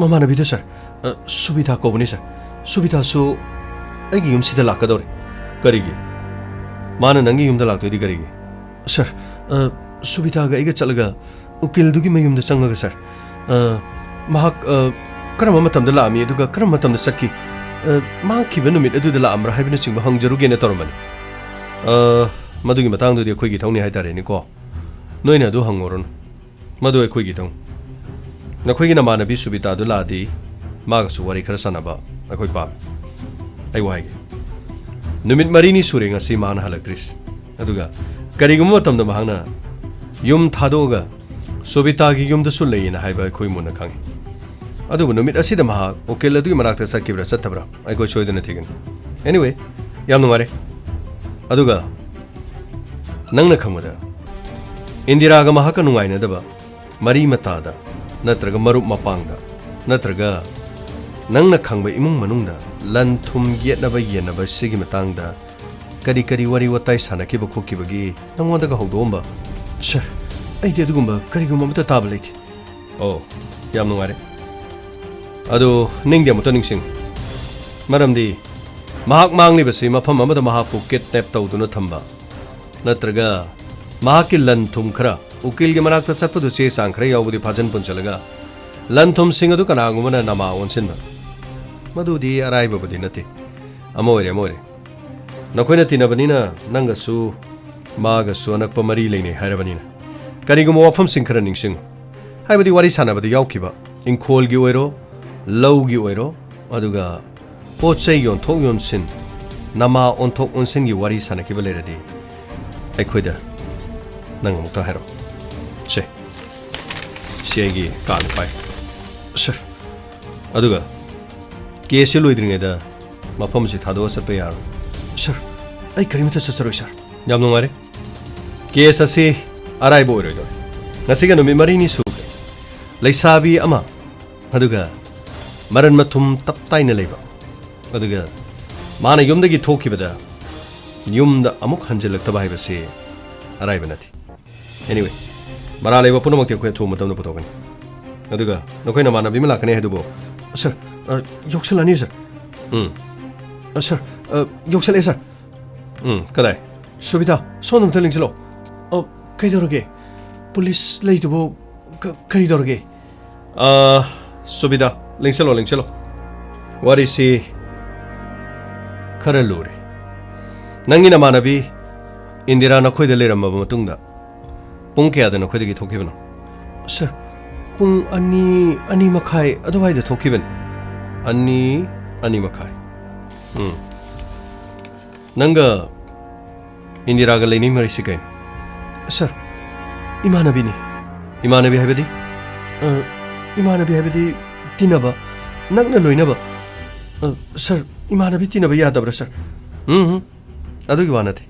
ꯃꯃꯥꯟꯅꯕꯤꯗ ꯁꯥꯔ ꯁꯨꯕꯤꯗꯥ ꯀꯧꯕꯅꯤ ꯁꯥꯔ ꯁꯨꯕꯤꯗꯥꯁꯨ ꯑꯩꯒꯤ ꯌꯨꯝꯁꯤꯗ ꯂꯥꯛꯀꯗꯧꯔꯦ ꯀꯔꯤꯒꯤ ꯃꯥꯅ ꯅꯪꯒꯤ ꯌꯨꯝꯗ ꯂꯥꯛꯇꯣꯏꯗꯤ ꯀꯔꯤꯒꯤ ꯁꯥꯔ ꯁꯨꯕꯤꯗꯥꯒ ꯑꯩꯒ ꯆꯠꯂꯒ ꯎꯀꯤꯜꯗꯨꯒꯤ ꯃꯌꯨꯝꯗ ꯆꯪꯉꯒ ꯁꯥꯔ ꯃꯍꯥꯛ ꯀꯔꯝꯕ ꯃꯇꯝꯗ ꯂꯥꯛꯑꯝꯃꯤ ꯑꯗꯨꯒ ꯀꯔꯝꯕ ꯃꯇꯝꯗ ꯆꯠꯈꯤ ꯃꯥꯡꯈꯤꯕ ꯅꯨꯃꯤꯠ ꯑꯗꯨꯗ ꯂꯥꯛꯑꯝꯕ꯭ꯔꯥ ꯍꯥꯏꯕꯅꯆꯤꯡꯕ ꯍꯪꯖꯔꯨꯒꯦꯅ ꯇꯧꯔꯝꯕꯅꯤ ꯃꯗꯨꯒꯤ ꯃꯇꯥꯡꯗꯨꯗꯤ ꯑꯩꯈꯣꯏꯒꯤ ꯊꯧꯅꯤ ꯍꯥꯏꯇꯥꯔꯦꯅꯦꯀꯣ ꯅꯣꯏꯅ ꯑꯗꯨ ꯍꯪꯉꯨꯔꯅꯨ ꯃꯗꯨ ꯑꯩꯈꯣꯏꯒꯤ ꯊꯧꯅꯤ ꯅꯈꯣꯏꯒꯤ ꯅꯃꯥꯟꯅꯕꯤ ꯁꯨꯕꯤꯇꯥꯗꯨ ꯂꯥꯛꯑꯗꯤ ꯃꯥꯒꯁꯨ ꯋꯥꯔꯤ ꯈꯔ ꯁꯥꯟꯅꯕ ꯑꯩꯈꯣꯏ ꯄꯥꯝꯃꯤ ꯑꯩ ꯋꯥꯍꯩꯒꯦ नुमित मरीनी सूरे ngasi मान हलक्ट्रिस अदुगा करिगुम मतमदा महंगना युम थादोगा सोबिता की युम दसु लेना हाइबा खोइ मुना खांगे अदुबु नुमित असिदा महा ओकेल अदुगी मनाक्ता सकिब्रा सत्तब्रा आई कोइ सोइदना थिगन एनीवे याम नुंगारे अदुगा नंगना खंगदा इंदिरागा महाका नुंगाइनदबा मरी मतादा नत्रगा मरुप मपांगदा नत्रगा नंगना खंगबा इमुंग मनुंगदा लन थुम येनबा येनबा सिगी मतंगदा करी करी वरी वताई सानकिबा खोकिबगी नंगोंदगा हौदोंबा सर अइदि अदुगुंबा करिगुंबा मता ताबा लेति ओ याम नुंगारे अदो निंगदे मता निंगसिंग मरमदि महाक मांगलिबसि मफम अमदा महापु किडनैप तौदुना थंबा नत्रगा महाकी लन थुम खरा उकिल के मनाक्ता चटपदु चे सांग खरा यावबुदि फाजन पुंचलगा लन थुम सिंग अदु कनागुमना नमा ओनसिनबा मदुदी अराइबबुदि नते अमोरे नखोइना तिनबनिना नंगसु मागसु अनक्प मरी लेने हारबनिना करिगुम वफम सिंग खरा निंगसिंग हाइबदि वारी सानाबदि यावखिबा इंखोलगी ओइरो लौगी ओइरो अदुगा पोचै योनथोक योनसिन नमा ओनथोक ओनसिन की वारी सानकिबा लेरदि अखोइदा नंग मुक्ता हारो से सेगी कान पाइ सर अदुगा केसे लोइद्रिङैदा मफम से थादो सत्प यारो सर आई करिमता ससरो सर याम नुंगारे केस असे अराइबो ओइरोदो ngasiga numi marini su leisabi ama aduga maran mathum taptaina leiba aduga mana yumdagi thokibada yumda amuk hanjelaktaba haibase araiba nathi anyway mara leiba punamakti ko thu matamna putogani aduga nokoina mana bimala kane hedubo sir yokselani sir sir yoksele sir kadai subita sonum tellingselo kaidoroge police लेइदुबो करिदोरगे सुबिदा लिंचलो वारिसी खरा लुरे नंगी नमानबी इंदिरा नखोइद लेरमबा मतुंगदा पुंग कयादा नखोइदगी थोकिबनो sir पुंग अनि मखाई अदुवाइदा थोकिबन अनि मखाई नंगा इंदिरागा लेनि मरिसि गइन सर इमानबी हाइबदी तिनबा नगना लोइनबा सर इमानबी तिनबा यादब्रा सर अदुगी वानथे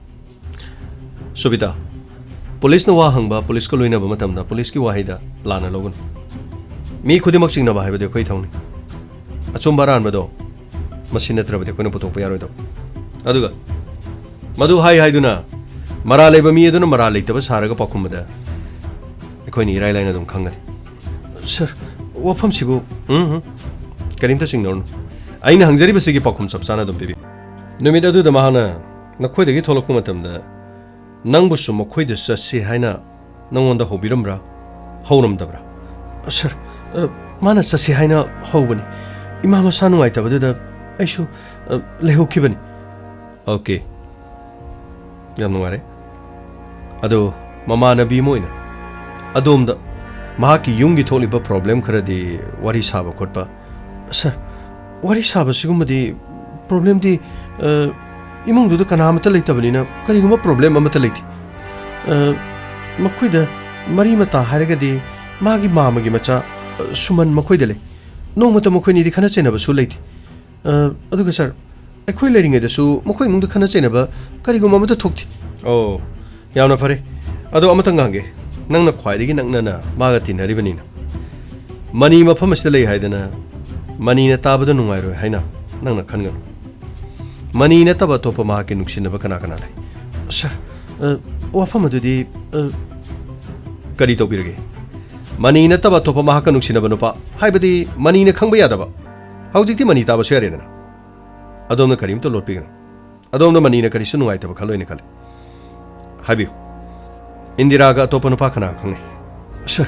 सुबिता पुलिस न वा हंगबा पुलिस को लोइनबा मतमदा पुलिस की वाहिदा लाना लोगन मी खुदिमक चिंगनबा हाइबदी खोइ थौनी अचुंबा रानबदो मसि नत्रबदी कोइन पुथोकपा यारोइदो अदुगा मदु हाइदुना मरा लेबा मी अदुना मरा लेतबा सारगा पाखुमदा अखोइनी इराय लाइना दुम खंगनी सर वफम सिबु करिमता सिंगनोन आइना हंगजरिबसिगी पाखुम सबसाना दुम पिबि नुमित अदुदा माहाना नखोइदगी थोलकपा मतमदा नंगबुसु मखोइद ससि हाइना नंगोंदा होबिरमब्रा हौरमदब्रा सर माना ससि हाइना हौबनी इमा मसा नुंगाइतबदुदा आइसु लेहोखिबनी ओके याम नुंगारे अदो ममानबी मोइना अदोमदा महाकी युंगी थोलिबा प्रॉब्लम खरदी वारी साबा खोटपा सर वारी साबा सिगुमदी प्रॉब्लम दी इमुंगदुदा कनामता लेतबनिना करिगुमा प्रॉब्लम अमता लेति मखोइदा मरी मता हारगदी मागी मामगी मचा सुमन मखोइदा ले नोंमता मखोइनीदी खना चेनबसु लेति अदुगा सर अखोइ लेरिङैदसु मखोइ मुंगदा खना चेनबा करिगुमा मता थोक्ति ओ यावना फरे अदो अमता गांगे नंगना ख्वाइदगी नंगना मागा तिनरिबनिना मनी मफम असिदा लei हाइदना मनी न ताबदो नुंगाइरो हाइना नंगना खनगन मनी न तब तोप माके नुक्सिनबा कना ले सर वफम अदुदी करी तोबिरगे मनी न तब तोप माका नुक्सिनबा नुपा हाइबदी मनी न खंगबा यादबा हौजिकति मनी ताबसु यारेदना अदोमना करिम तो लोटपिगन अदोमना मनी न करिसु नुंगाइतबा खलोइने खले हाइबियो इंदिरागा अतोप नुपा खना खंगे सर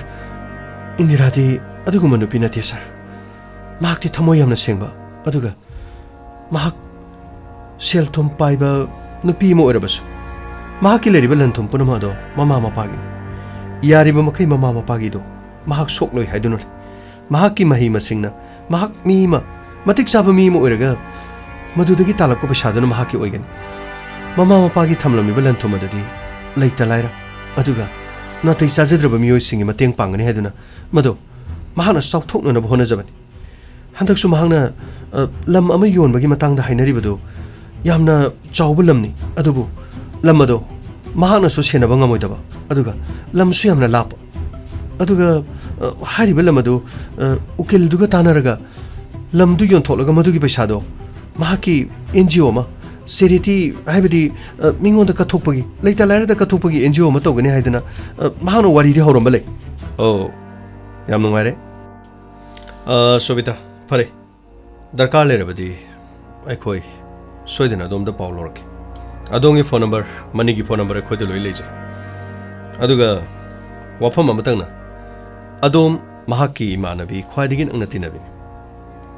इंदिरादी अदुगुम नुपि नथे सर माकति थमो यामना सेंबा अदुगा माक सेल थुम पाइबा नुपि मो ओरबसु माकी लेरिबा लनथुम पुनमादो ममा मपागी यारिबा मखै ममा मपागी दो माक सोक्लोइ हाइदुनले माकी मही मसिंगना माक मीमा मतिक चाबा मीमा ओरगा मदुदगी तालकको पैसादुना माकी ओइगनि ꯃꯃꯥ ꯃꯄꯥꯒꯤ ꯊꯝꯂꯝꯂꯤꯕ ꯂꯟꯊꯨꯝ ꯑꯗꯨꯗꯤ ꯂꯩꯇ ꯂꯥꯏꯔ ꯑꯗꯨꯒ ꯅꯥꯇꯩ ꯆꯥꯖꯗ꯭ꯔꯕ ꯃꯤꯑꯣꯏꯁꯤꯡꯒꯤ ꯃꯇꯦꯡ ꯄꯥꯡꯒꯅꯤ ꯍꯥꯏꯗꯨꯅ ꯃꯗꯨ ꯃꯍꯥꯛꯅ ꯆꯥꯎꯊꯣꯛꯅꯅꯕ ꯍꯣꯠꯅꯖꯕꯅꯤ ꯍꯟꯗꯛꯁꯨ ꯃꯍꯥꯛꯅ ꯂꯝ ꯑꯃ ꯌꯣꯟꯕꯒꯤ ꯃꯇꯥꯡꯗ ꯍꯥꯏꯅꯔꯤꯕꯗꯨ ꯌꯥꯝꯅ ꯆꯥꯎꯕ ꯂꯝꯅꯤ ꯑꯗꯨꯕꯨ ꯂꯝ ꯑꯗꯣ ꯃꯍꯥꯛꯅꯁꯨ ꯁꯦꯟꯅꯕ ꯉꯝꯃꯣꯏꯗꯕ ꯑꯗꯨꯒ ꯂꯝꯁꯨ ꯌꯥꯝꯅ ꯂꯥꯞꯄ ꯑꯗꯨꯒ ꯍꯥꯏꯔꯤꯕ ꯂꯝ ꯑꯗꯨ ꯎꯀꯤꯜꯗꯨꯒ ꯇꯥꯟꯅꯔꯒ ꯂꯝꯗꯨ ꯌꯣꯟꯊꯣꯛꯂꯒ ꯃꯗꯨꯒꯤ ꯄꯩꯁꯥꯗꯣ ꯃꯍꯥꯛꯀꯤ NGO ꯑꯃ ꯆꯦꯔꯤꯇꯤ ꯍꯥꯏꯕꯗꯤ ꯃꯤꯉꯣꯟꯗ ꯀꯠꯊꯣꯛꯄꯒꯤ ꯂꯩꯇ ꯂꯥꯏꯔꯗ ꯀꯠꯊꯣꯛꯄꯒꯤ NGO ꯑꯃ ꯇꯧꯒꯅꯤ ꯍꯥꯏꯗꯅ ꯃꯍꯥꯛꯅ ꯋꯥꯔꯤꯗꯤ ꯍꯧꯔꯝꯕ ꯂꯩ ꯑꯣ ꯌꯥꯝ ꯅꯨꯡꯉꯥꯏꯔꯦ ꯁꯣꯕꯤꯇꯥ ꯐꯔꯦ ꯗꯔꯀꯥꯔ ꯂꯩꯔꯕꯗꯤ ꯑꯩꯈꯣꯏ ꯁꯣꯏꯗꯅ ꯑꯗꯣꯝꯗ ꯄꯥꯎ ꯂꯧꯔꯛꯀꯦ ꯑꯗꯣꯝꯒꯤ ꯐꯣꯟ ꯅꯝꯕꯔ ꯃꯅꯤꯒꯤ ꯐꯣꯟ ꯅꯝꯕꯔ ꯑꯩꯈꯣꯏꯗ ꯂꯣꯏ ꯂꯩꯖꯩ ꯑꯗꯨꯒ ꯋꯥꯐꯝ ꯑꯃꯇꯪꯅ ꯑꯗꯣꯝ ꯃꯍꯥꯛꯀꯤ ꯏꯃꯥꯟꯅꯕꯤ ꯈ꯭ꯋꯥꯏꯗꯒꯤ ꯅꯛꯅ ꯇꯤꯟꯅꯕꯤꯅꯤ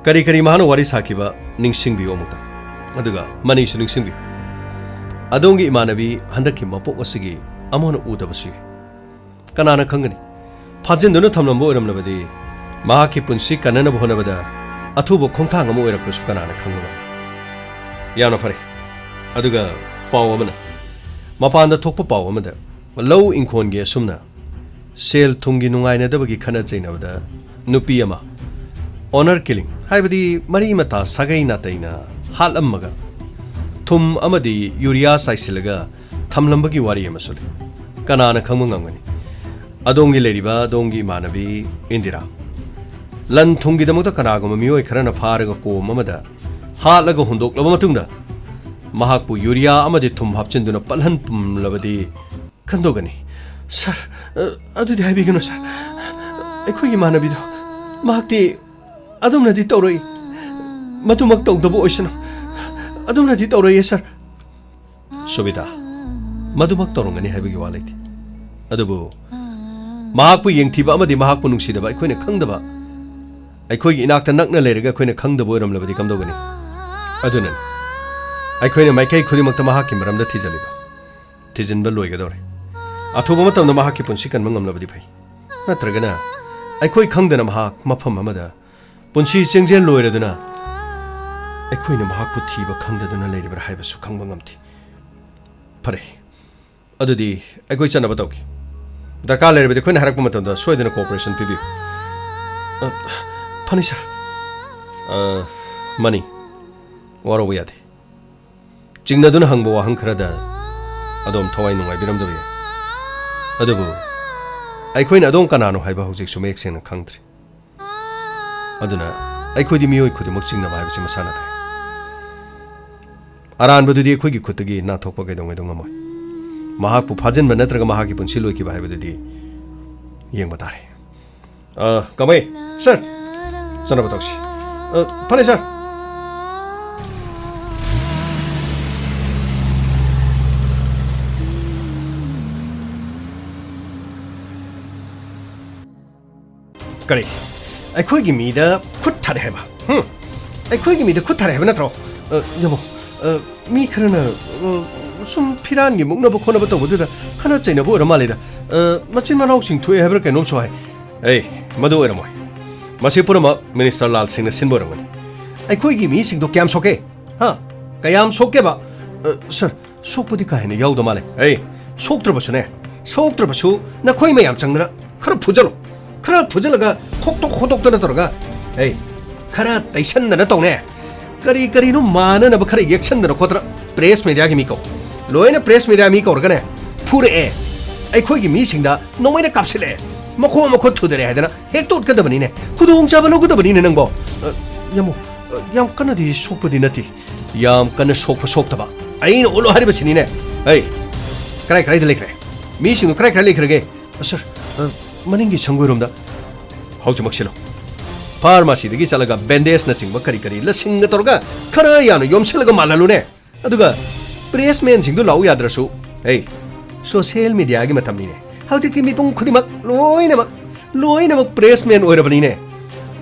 ꯀꯔꯤ ꯀꯔꯤ ꯃꯍꯥꯛꯅ ꯋꯥꯔꯤ ꯁꯥꯈꯤꯕ ꯅꯤꯡꯁꯤꯡꯕꯤꯌꯨ ꯑꯃꯨꯛꯇ ꯑꯗꯨꯒ ꯃꯅꯤꯁꯨ ꯅꯤꯡꯁꯤꯡꯕꯤꯌꯨ ꯑꯗꯣꯝꯒꯤ ꯏꯃꯥꯟꯅꯕꯤ ꯍꯟꯗꯛꯀꯤ ꯃꯄꯣꯛ ꯑꯁꯤꯒꯤ ꯑꯃꯨꯛ ꯍꯟꯅ ꯎꯗꯕꯁꯨ ꯌꯥꯏ ꯀꯅꯥꯅ ꯈꯪꯒꯅꯤ ꯐꯥꯖꯤꯟꯗꯨꯅ ꯊꯝꯂꯝꯕ ꯑꯣꯏꯔꯝꯂꯕꯗꯤ ꯃꯍꯥꯛꯀꯤ ꯄꯨꯟꯁꯤ ꯀꯟꯅꯅꯕ ꯍꯣꯠꯅꯕꯗ ꯑꯊꯨꯕ ꯈꯣꯡꯊꯥꯡ ꯑꯃ ꯑꯣꯏꯔꯛꯄꯁꯨ ꯀꯅꯥꯅ ꯈꯪꯕ ꯉꯝꯃꯤ ꯌꯥꯝꯅ ꯐꯔꯦ ꯑꯗꯨꯒ ꯄꯥꯎ ꯑꯃꯅ ꯃꯄꯥꯟꯗ ꯊꯣꯛꯄ ꯄꯥꯎ ꯑꯃꯗ ꯂꯧ ꯏꯪꯈꯣꯜꯒꯤ ꯑꯁꯨꯝꯅ ꯁꯦꯜ ꯊꯨꯝꯒꯤ ꯅꯨꯡꯉꯥꯏꯅꯗꯕꯒꯤ ꯈꯟꯅ ꯆꯩꯅꯕꯗ ꯅꯨꯄꯤ ꯑꯃ ꯑꯣꯅꯔ ꯀꯤꯂꯤꯡ ꯍꯥꯏꯕꯗꯤ ꯃꯔꯤ ꯃꯇꯥ ꯁꯥꯒꯩ ꯅꯥꯇꯩꯅ ꯍꯥꯠꯂꯝꯃꯒ ꯊꯨꯝ ꯑꯃꯗꯤ ꯌꯨꯔꯤꯌꯥ ꯆꯥꯏꯁꯤꯜꯂꯒ ꯊꯝꯂꯝꯕꯒꯤ ꯋꯥꯔꯤ ꯑꯃꯁꯨ ꯂꯩ ꯀꯅꯥꯅ ꯈꯪꯕ ꯉꯝꯒꯅꯤ ꯑꯗꯣꯝꯒꯤ ꯂꯩꯔꯤꯕ ꯑꯗꯣꯝꯒꯤ ꯏꯃꯥꯟꯅꯕꯤ ꯏꯟꯗꯤꯔꯥ ꯂꯟ ꯊꯨꯝꯒꯤꯗꯃꯛꯇ ꯀꯅꯥꯒꯨꯝꯕ ꯃꯤꯑꯣꯏ ꯈꯔꯅ ꯐꯥꯔꯒ ꯀꯣꯝ ꯑꯃꯗ ꯍꯥꯠꯂꯒ ꯍꯨꯟꯗꯣꯛꯂꯕ ꯃꯇꯨꯡꯗ ꯃꯍꯥꯛꯄꯨ ꯌꯨꯔꯤꯌꯥ ꯑꯃꯗꯤ ꯊꯨꯝ ꯍꯥꯞꯆꯤꯟꯗꯨꯅ ꯄꯠꯍꯟ ꯄꯨꯝꯂꯕꯗꯤ ꯈꯟꯗꯣꯛꯒꯅꯤ ꯁꯥꯔ ꯑꯗꯨꯗꯤ ꯍꯥꯏꯕꯤꯒꯅꯨ ꯁꯥꯔ ꯑꯩꯈꯣꯏꯒꯤ ꯏꯃꯥꯟꯅꯕꯤꯗꯣ ꯃꯍꯥꯛꯇꯤ ꯑꯗꯨꯝꯅꯗꯤ ꯇꯧꯔꯣꯏ ꯃꯗꯨꯃꯛ ꯇꯧꯗꯕ ꯑꯣꯏꯁꯅꯨ ꯑꯗꯨꯝꯅꯗꯤ ꯇꯧꯔꯣꯏꯌꯦ ꯁꯥꯔ ꯁꯨꯕꯤꯇꯥ ꯃꯗꯨꯃꯛ ꯇꯧꯔꯝꯒꯅꯤ ꯍꯥꯏꯕꯒꯤ ꯋꯥ ꯂꯩꯇꯦ ꯑꯗꯨꯕꯨ ꯃꯍꯥꯛꯄꯨ ꯌꯦꯡꯊꯤꯕ ꯑꯃꯗꯤ ꯃꯍꯥꯛꯄꯨ ꯅꯨꯡꯁꯤꯗꯕ ꯑꯩꯈꯣꯏꯅ ꯈꯪꯗꯕ ꯑꯩꯈꯣꯏꯒꯤ ꯏꯅꯥꯛꯇ ꯅꯛꯅ ꯂꯩꯔꯒ ꯑꯩꯈꯣꯏꯅ ꯈꯪꯗꯕ ꯑꯣꯏꯔꯝꯂꯕꯗꯤ ꯀꯝꯗꯧꯒꯅꯤ ꯑꯗꯨꯅꯅꯤ ꯑꯩꯈꯣꯏꯅ ꯃꯥꯏꯀꯩ ꯈꯨꯗꯤꯡꯃꯛꯇ ꯃꯍꯥꯛꯀꯤ ꯃꯔꯝꯗ ꯊꯤꯖꯜꯂꯤꯕ ꯊꯤꯖꯤꯟꯕ ꯂꯣꯏꯒꯗꯧꯔꯦ ꯑꯊꯨꯕ ꯃꯇꯝꯗ ꯃꯍꯥꯛꯀꯤ ꯄꯨꯟꯁꯤ ꯀꯟꯕ ꯉꯝꯂꯕꯗꯤ ꯐꯩ ꯅꯠꯇ꯭ꯔꯒꯅ ꯑꯩꯈꯣꯏ ꯈꯪꯗꯅ ꯃꯍꯥꯛ ꯃꯐꯝ ꯑꯃꯗ ꯄꯨꯟꯁꯤ ꯆꯦꯡꯖꯦꯜ ꯂꯣꯏꯔꯗꯨꯅ ꯑꯩꯈꯣꯏꯅ ꯃꯍꯥꯛꯄꯨ ꯊꯤꯕ ꯈꯪꯗꯗꯨꯅ ꯂꯩꯔꯤꯕ꯭ꯔꯥ ꯍꯥꯏꯕꯁꯨ ꯈꯪꯕ ꯉꯝꯗꯦ ꯐꯔꯦ ꯑꯗꯨꯗꯤ ꯑꯩꯈꯣꯏ ꯆꯠꯅꯕ ꯇꯧꯈꯤ ꯗꯔꯀꯥꯔ ꯂꯩꯔꯕꯗꯤ ꯑꯩꯈꯣꯏꯅ ꯍꯥꯏꯔꯛꯄ ꯃꯇꯝꯗ ꯁꯣꯏꯗꯅ ꯀooperation ꯄꯤꯕꯤꯌꯨ ꯐꯅꯤ ꯁꯥꯔ ꯃꯅꯤ ꯋꯥꯔꯧꯕ ꯌꯥꯗꯦ ꯆꯤꯡꯅꯗꯨꯅ ꯍꯪꯕ ꯋꯥꯍꯪ ꯈꯔꯗ ꯑꯗꯣꯝ ꯊꯋꯥꯏ ꯅꯨꯡꯉꯥꯏꯕꯤꯔꯝꯗꯕ ꯌꯥꯏ ꯑꯗꯨꯕꯨ ꯑꯩꯈꯣꯏꯅ ꯑꯗꯣꯝ ꯀꯅꯥꯅꯣ ꯍꯥꯏꯕ ꯍꯧꯖꯤꯛꯁꯨ ꯃꯌꯦꯛ ꯁꯦꯡꯅ ꯈꯪꯗ꯭ꯔꯤ ꯑꯗꯨꯅ ꯑꯩꯈꯣꯏꯗꯤ ꯃꯤꯑꯣꯏ ꯈꯨꯗꯤꯡꯃꯛ ꯆꯤꯡꯅꯕ ꯍꯥꯏꯕꯁꯤ ꯃꯁꯥꯅ ꯇꯥꯏ ꯑꯔꯥꯟꯕꯗꯨꯗꯤ ꯑꯩꯈꯣꯏꯒꯤ ꯈꯨꯠꯇꯒꯤ ꯅꯥꯟꯊꯣꯛꯄ ꯀꯩꯗꯧꯉꯩꯗꯣ ꯉꯝꯃꯣꯏ ꯃꯍꯥꯛꯄꯨ ꯐꯥꯖꯤꯟꯕ ꯅꯠꯇ꯭ꯔꯒ ꯃꯍꯥꯛꯀꯤ ꯄꯨꯟꯁꯤ ꯂꯣꯏꯈꯤꯕ ꯍꯥꯏꯕꯗꯨꯗꯤ ꯌꯦꯡꯕ ꯇꯥꯔꯦ ꯀꯃꯩ ꯁꯥꯔ ꯆꯠꯅꯕ ꯇꯧꯁꯤ ꯐꯔꯦ ꯁꯥꯔ ꯀꯔꯤ ꯑꯩꯈꯣꯏꯒꯤ ꯃꯤꯗ ꯈꯨꯠ ꯊꯥꯔꯦ ꯍꯥꯏꯕ ꯑꯩꯈꯣꯏꯒꯤ ꯃꯤꯗ ꯈꯨꯠ ꯊꯥꯔꯦ ꯍꯥꯏꯕ ꯅꯠꯇ꯭ꯔꯣ ꯌꯦꯡꯉꯣ ꯃꯤ ꯈꯔꯅ ꯁꯨꯝ ꯐꯤꯔꯥꯟꯒꯤ ꯃꯨꯛꯅꯕ ꯈꯣꯠꯅꯕ ꯇꯧꯕꯗꯨꯗ ꯈꯟꯅ ꯆꯩꯅꯕ ꯑꯣꯏꯔ ꯃꯥꯜꯂꯦꯗ ꯃꯆꯤꯟ ꯃꯅꯥꯎꯁꯤꯡ ꯊꯣꯛꯑꯦ ꯍꯥꯏꯕ꯭ꯔꯥ ꯀꯩꯅꯣꯝꯁꯨ ꯍꯥꯏ ꯃꯗꯨ ꯑꯣꯏꯔꯝꯃꯣꯏ ꯃꯁꯤ ꯄꯨꯝꯅꯃꯛ ꯃꯤꯅꯤꯁꯇꯔ ꯂꯥꯜ ꯁꯤꯡꯅ ꯁꯤꯟꯕ ꯑꯣꯏꯔꯝꯒꯅꯤ ꯑꯩꯈꯣꯏꯒꯤ ꯃꯤꯁꯤꯡꯗꯣ ꯀꯌꯥꯝ ꯁꯣꯛꯀꯦ ꯀꯌꯥꯝ ꯁꯣꯛꯀꯦꯕ ꯁꯥꯔ ꯁꯣꯛꯄꯗꯤ ꯀꯥ ꯍꯦꯟꯅ ꯌꯥꯎꯗ ꯃꯥꯜꯂꯦ ꯁꯣꯛꯇ꯭ꯔꯕꯁꯨꯅꯦ ꯁꯣꯛꯇ꯭ꯔꯕꯁꯨ ꯅꯈꯣꯏ ꯃꯌꯥꯝ ꯆꯪꯗꯅ ꯈꯔ ꯐꯨꯖꯜꯂꯣ खरा फुजलगा खोक्टोक खोक्टोक तौरगा खरा तैसनदना तौने करी करीनो माननब खरा येक्सनदना खोत्र प्रेस मीडिया की मीको लोयना प्रेस मीडिया मी कौरगने फुरे अखोई की मीसिंगदा नोंगैना कापसिले मखो मखो थुदरे हैदना हेक तोटकदबनीने खुदोंग चाबा लौगदबनीने नंगो यमो याम कन्नदि सोकपदि नति याम कन्न सोकतबा अइन ओलो हरिबसिनीने कराय कराय लेखरे मीसिंगो कराय कराय लेखरगे सर मनिंगी संगोइरोमदा हौजमक्सिलो फार्मासीदगी चलगा बैंडेजना चिंगबा करी करी लसिंग तोरगा खरा यानो योमसलगा मालालुने अदुगा प्रेसमैन सिंगदु लाउ याद्रसु सोशल मीडिया की मतमनीने हौजिकि मिपुंग खुदिमक लोइनमक प्रेसमैन ओइरबनीने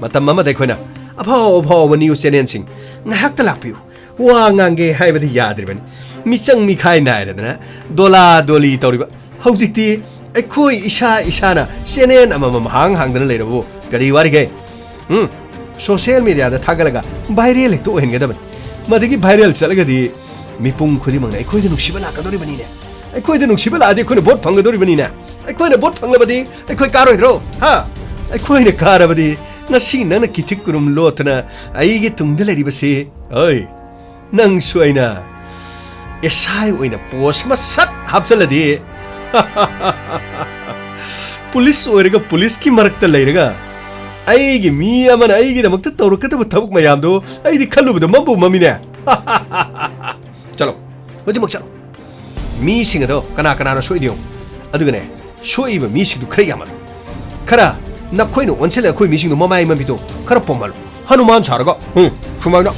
मतम अमा देखोइना अफाव अफाव न्यूज चैनल सिंग नाहकता लापियु वा ngange हाइबदि याद्रिबनी मिचंग मिखाइ नायरदना दोला दोली तौरिबा हौजिकति अखोई इशा इशाना चैनल अमम हांग हांगदना लेरबो करी वारिगे सोशल मीडिया दा थागलगा वायरल हेक्तो ओहेनगदबनी मदगी वायरल चलगदी मिपुंग खुदिमंग अखोइद नुक्सिबा लाकदोरिबनीने अखोइद नुक्सिबा लादे अखोइने भोट फंगदोरिबनीने अखोइने भोट फंगलबदी अखोइ कारोइद्रो हा अखोइने कारबदी nasi nana kitik kurum lotna aige tungda leribase oi nang suaina esai oina pos ma sat hapchaladi police oirega police ki marakta leiraga aige mi amana aige damakta tawrakata thabuk mayam do aidi khalubada mambu mamine chalo hoji mak chalo mi singado kana kana no soidio adugane soiba mi singdu khare yamal khara 나코이는 원체래 코이 미싱도 마마이만 비도 카르 뽀말로 하누만 자르가 수마나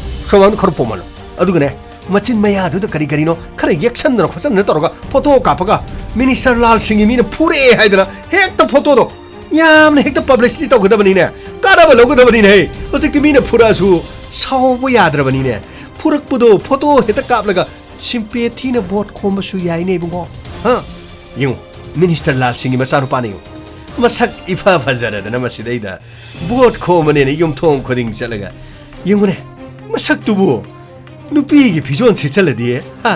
카르 뽀말로 아두그네 마친 마야도 가리가리노 카르 액션으로 커선을 떨어가 포토 카파가 미니스터 랄싱이 미는 풀에 하이드라 핵도 포토도 얌네 핵도 퍼블리시티 또 그다버니네 까라바 로그다버니네 어떻게 미는 풀아수 사오부 야드라버니네 풀럭부도 포토 했다 깝라가 심피에티나 보트 콤바수 야이네 붕고 용 미니스터 랄싱이 마사루 파니요 masak ipa bazara da namasidaida bot ko mane ne yum thong khoding chalaga yungune masak tubu nupi gi bijon che chaladi ha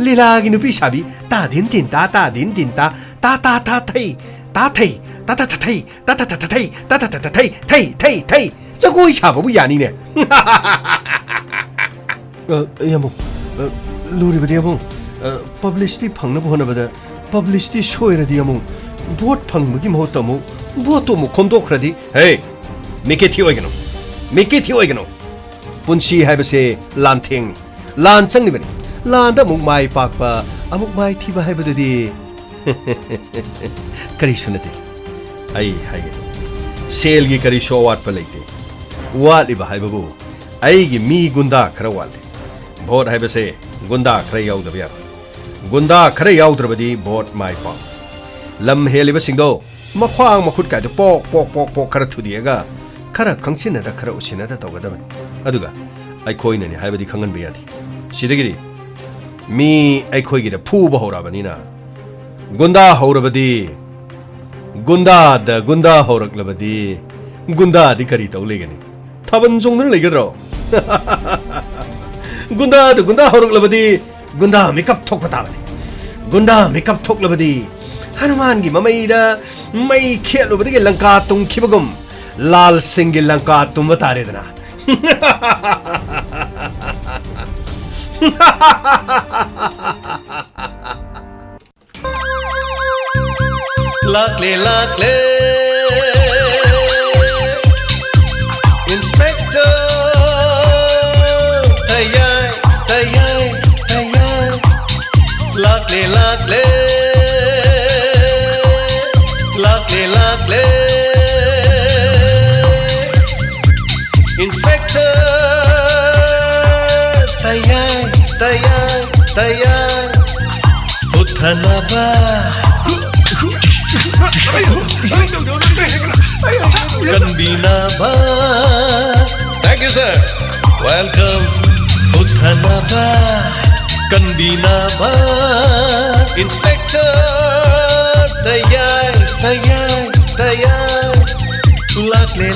lila gi nupi sabi ta din tin ta din tin ta thai ta thai ta thai ta thai ta thai jagoi sabu bu yani ne yamo luri badi yamo publicity phangna bhona bada publicity shoira di yamo vote phangmagi mahota mu vote mu khomdo khradi hey meke thi oigeno punsi haibase lan theng lan changni bani lan da muk mai pakpa amuk mai thiba haibadadi kari sunate ai haige sel gi kari show wat pa leite wali ba haibabu ai gi mi gunda khara wale vote haibase gunda khara yaudab ya gunda khara yaudrabadi vote mai pa lam heliba singdo makhwang makhut ka de pok khara thudiega khara khangchina da khara usina da tawgadaban aduga ai khoina ni haibadi khangan be yadi sidagiri mi ai khoi gi da phu ba horabani na gunda horabadi gunda horaklabadi gunda di kari tawlegani thaban jongna legadro gunda horaklabadi gunda makeup thokpata bani gunda makeup thoklabadi Hanuman की ममईदा मई खेलो बदगे लंका तुम खिबगुम लाल सिंह की लंका तुम बतारे दना लाकले inspector तैयार लाकले Inspector tayar uthana ba kanbina ba thank you sir welcome uthana ba kanbina ba Inspector tayar lakle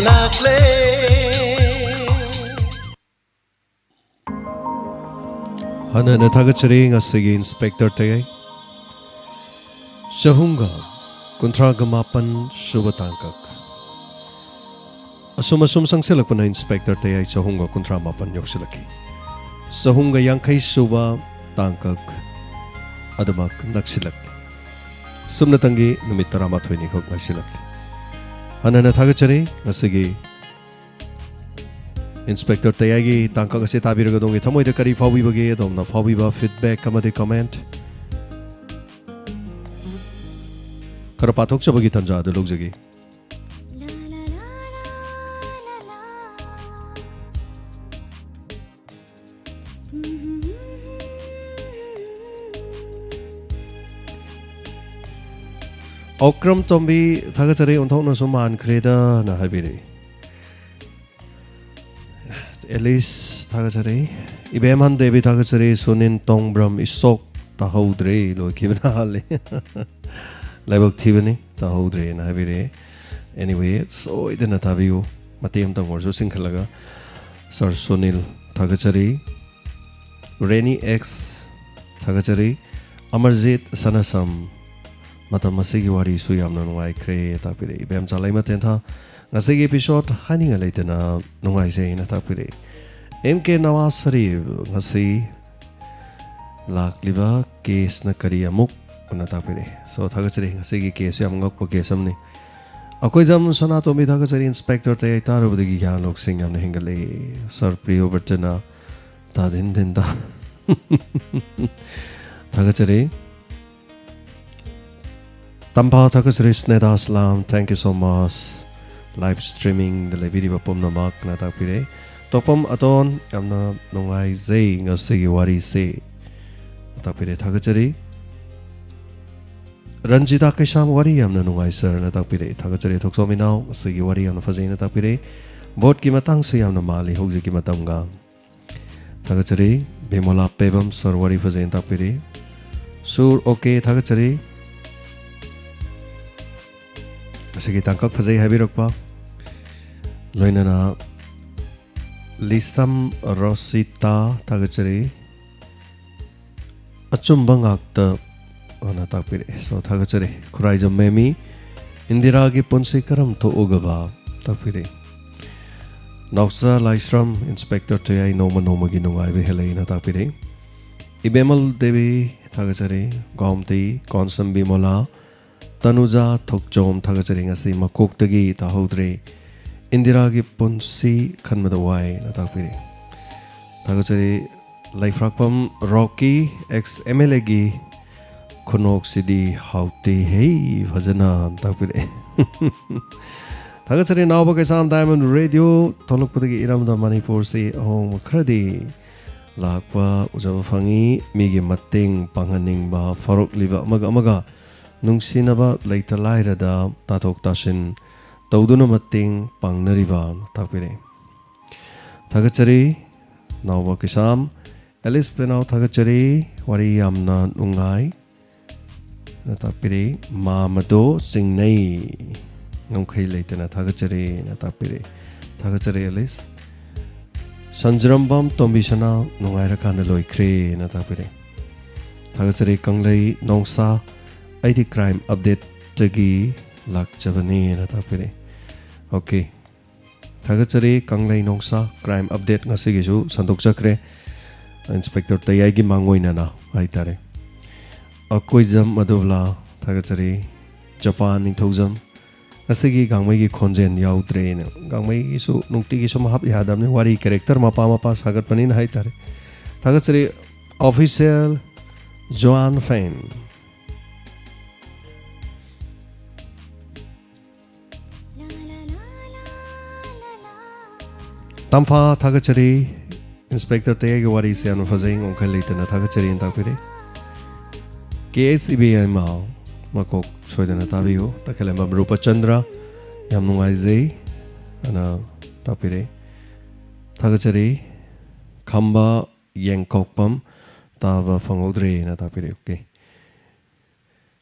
hana na thagachari ngasigi inspector tayai Sahunga kuntragamapan subatangkak asum sangsilak na inspector tayai Sahunga kuntramapan yoksilaki Sahunga yangkai suba tangkak adamak naksilak sumnatangi numit 18 ni khok nagsilak hana na thagachari ngasigi Inspector tayagi tangkak ase tabiraga dongi thamoida kari fawi bage domna fawi ba feedback amade comment kara pathok chabagi tanja da logjagi Okram tombi thagachari onthokna suman kreda na habiri at least thagachari ibeman devi thagachari sunin tongbram isok tahodre lo kibna hale laibok thibani tahodre na habire anyway so idena tabiu matem tang orjo singkhalaga sir sunil thagachari Rainy X थागचरी Amarjeet Sanasam मतम मसिगी वारी सु यामना नुंगाइख्रे तापिरे इबेम चालाई मतेन था ngasiगी episode हानिंगा लेतना नुंगाइसे ina तापिरे MK Nawaz Sharif ngasi lakliba case na kari amuk na tapire so thagachari ngasi case yam ngak po case amni akoi jam sana to mi thagachari inspector te tar budigi ya lok sing yam hingale sir priyo barchana ta din din da thagachari tampa thagachari sneda salam thank you so much live streaming the video pom na mak na tapire topam aton yamna nungai zai ngasigi wari se tapire thagachari ranjita kaisam wari yamna nungai sir na tapire thagachari thoksominau ngasigi wari yamna fazai na tapire vote ki matang se yamna mali hogji ki matam ga thagachari bemola pebam sir wari fazai na tapire sur okay thagachari ngasigi tangkak fazai habirokpa loinana Lisam Rosita thagachari achumba ngakta ana tapire so thagachari khuraijam memi Indira gi ponsi karam to ugaba tapire Noksa Laisram Inspector Toyai noma gi nungai be helaina tapire Ibemal Devi thagachari Gomti Konsam Bimola Tanuja Thokjom thagachari ngasi makoktagi tahodre Indira gi ponsi khanmada wai na tapire thagachari life rakpam Rocky ex MLA gi khunok sidi hauti hei bhajana tapire thagachari nawba ke sam diamond radio tholokpudagi iramda Manipur se ahong khradi lakpa ujaba phangi migi mateng panghaning ba farok liba amaga nungsinaba leita lairada tathok tasin Tauduna mating pangnariba tapire thagachari nawba kisam Alice Plenau thagachari wari yamna nungai na tapire mamado singnai ngomkhai leitana thagachari na tapire thagachari Alice sanjrambam tombisana nungai rakana loikre na tapire thagachari kanglei nongsa ID crime update tagi lakchabani na tapire Okay. Thagachari Kanglei Nongsa crime update ngasigi su sandok chakre Inspector Tayai gi mangoina na haitare. Akoi jam madovla thagachari Japan ning thojam ngasigi gangmai gi khonjen yaudre na gangmai gi su nungti gi sum hab yadam ne wari character mapa sagat panin haitare. Thagachari official Joan Fan Tamfa thagachari Inspector Tayagi wari se anu fazing ongkai leitana thagachari intapire KSEB ma makok soidana tabiyo takelema Rupa Chandra yam nungai zai ana tapire thagachari khamba yengkokpam tava phangodre na tapire okay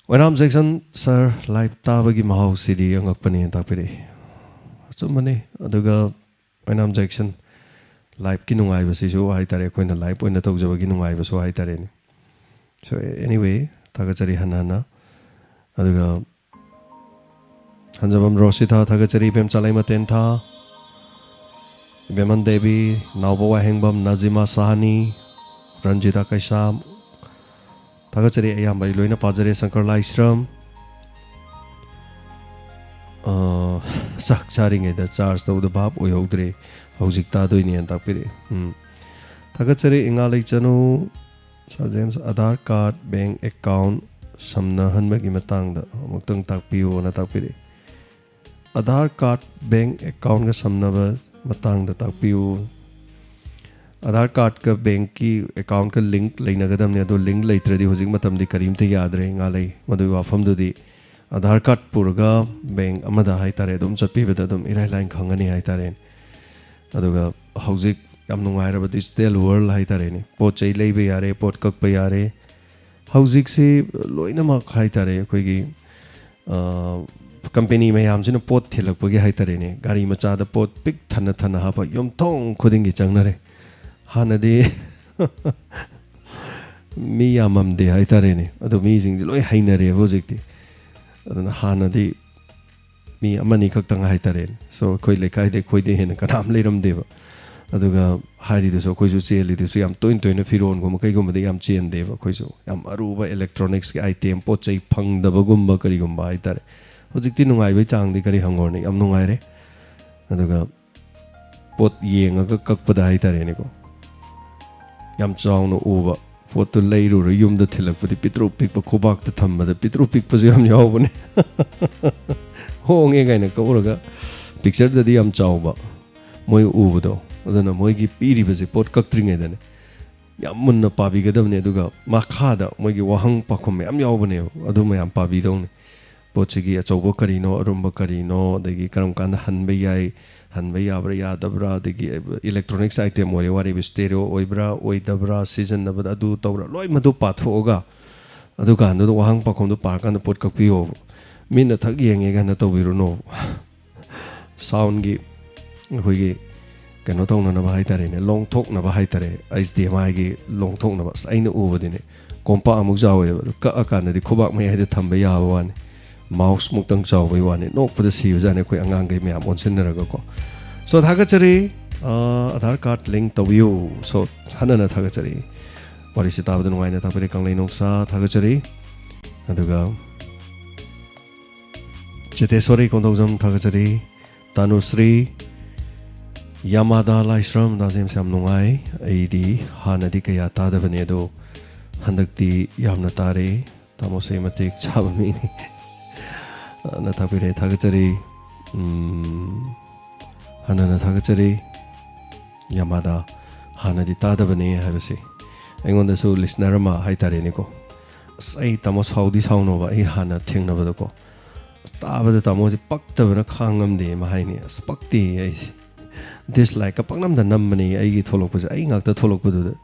Wenam section sir live tabagi mahau cd angakpani tapire achumane aduga Wenam Jackson live ki nungai ba sisu haitare koina live oina tokjaba gi nungai ba so haitare ni so anyway thagachari hanana aduga hanjabam Rosita thagachari bem chalai maten tha Beman Devi Nawbawa hengbam Nazima Sahani Ranjita Kaisam thagachari ayam bai loina pajare Shankar Laisram sak charing da charge to the bab oi hodre hojik ta doini an tapire thagachari ingalai chanu Sir James Aadhaar card bank account samna hanmagi matang da muktang takpiu na tapire Aadhaar card bank account ga samna ba matang da takpiu Aadhaar card ka bank ki account ka link leina gadam ne do link leitradi hojik matam di karim te yadre ngalai madu wafam du di Aadhaar card purga bank amada haitare dum chatpi beda dum irai line khangani haitare aduga hojik yam nungai ra digital world haitare ni pot chei leibe yare pot kak pa yare hojik se loina ma haitare koi gi company me yam jin pot thilak pa gi haitare ni gari macha da pot pik thana ha pa yom thong khuding gi changnare hanadi mi yamamde haitarene ado mi jing loi hainare hojikti aduna hanadi mi amani khaktang haitaren so khoi lekai de khoi de hen kanam leiram deba aduga hari de so khoi su cheli de su yam toin toin firon gum kai gum de yam chen deba khoi su yam aruba electronics ki item pot chai phang daba gum ba kari gum ba haitare hojikti nungai bai chang di kari hangorni am nungai re aduga pot yenga ka kakpada haitare ne ko yam chawno uba pot to leiru ru yum da thilakpadi pitru pikpa khobak ta thambada pitru pikpa ju yam yawbane honge gaina kauraga picture da di yam chawba moi ubudo adana moi gi piri base pot kaktringe dane yam munna pabi gadamne aduga makha da moi gi wahang pakhom yam yawbane adu ma yam pabi dong pochigi achawbo karino arumba karino dagi karam kanda hanbe yai hanbe yabra yadabra dagi electronics item ore wari stereo oibra oidabra season nabada adu tawra loi madu pathoga adu kan do wahang pakhom do par kan pot kakpiyo mina thak yenge ga na tawbiru no sound gi khoi gi kano tawna na ba haitare ne long thok na ba haitare HDMI gi long thok na ba aina ubadine kompa amuk jawe ka akana di khobak mai hade thambe yawan mouse muktang jawe wane nok pada si jane khoi angang ge me amon sinraga ko so thagachari Aadhaar card link tawiyo so hanana thagachari wari si tabadun waina tapire kanglai noksa thagachari aduga Chiteswari Kondogzam Thagachari Tanusri Yamada Laisram Nazim Sam Nungai Aidi Hanadi Kaya Tadavane do Handakti Yamna Tare Tamose Matik Chabamini Natapire Thagachari Hanana Thagachari Yamada Hanadi Tadavane Habasi Engonda so listener ma haitare niko Sai Tamos Haudi Saunova I Hana Tingnavadako Tabada tamosi pakta bana khangam de mahaini spakti ai dislike ka paknam da nammani ai gi tholok pa ai ngak ta tholok pa du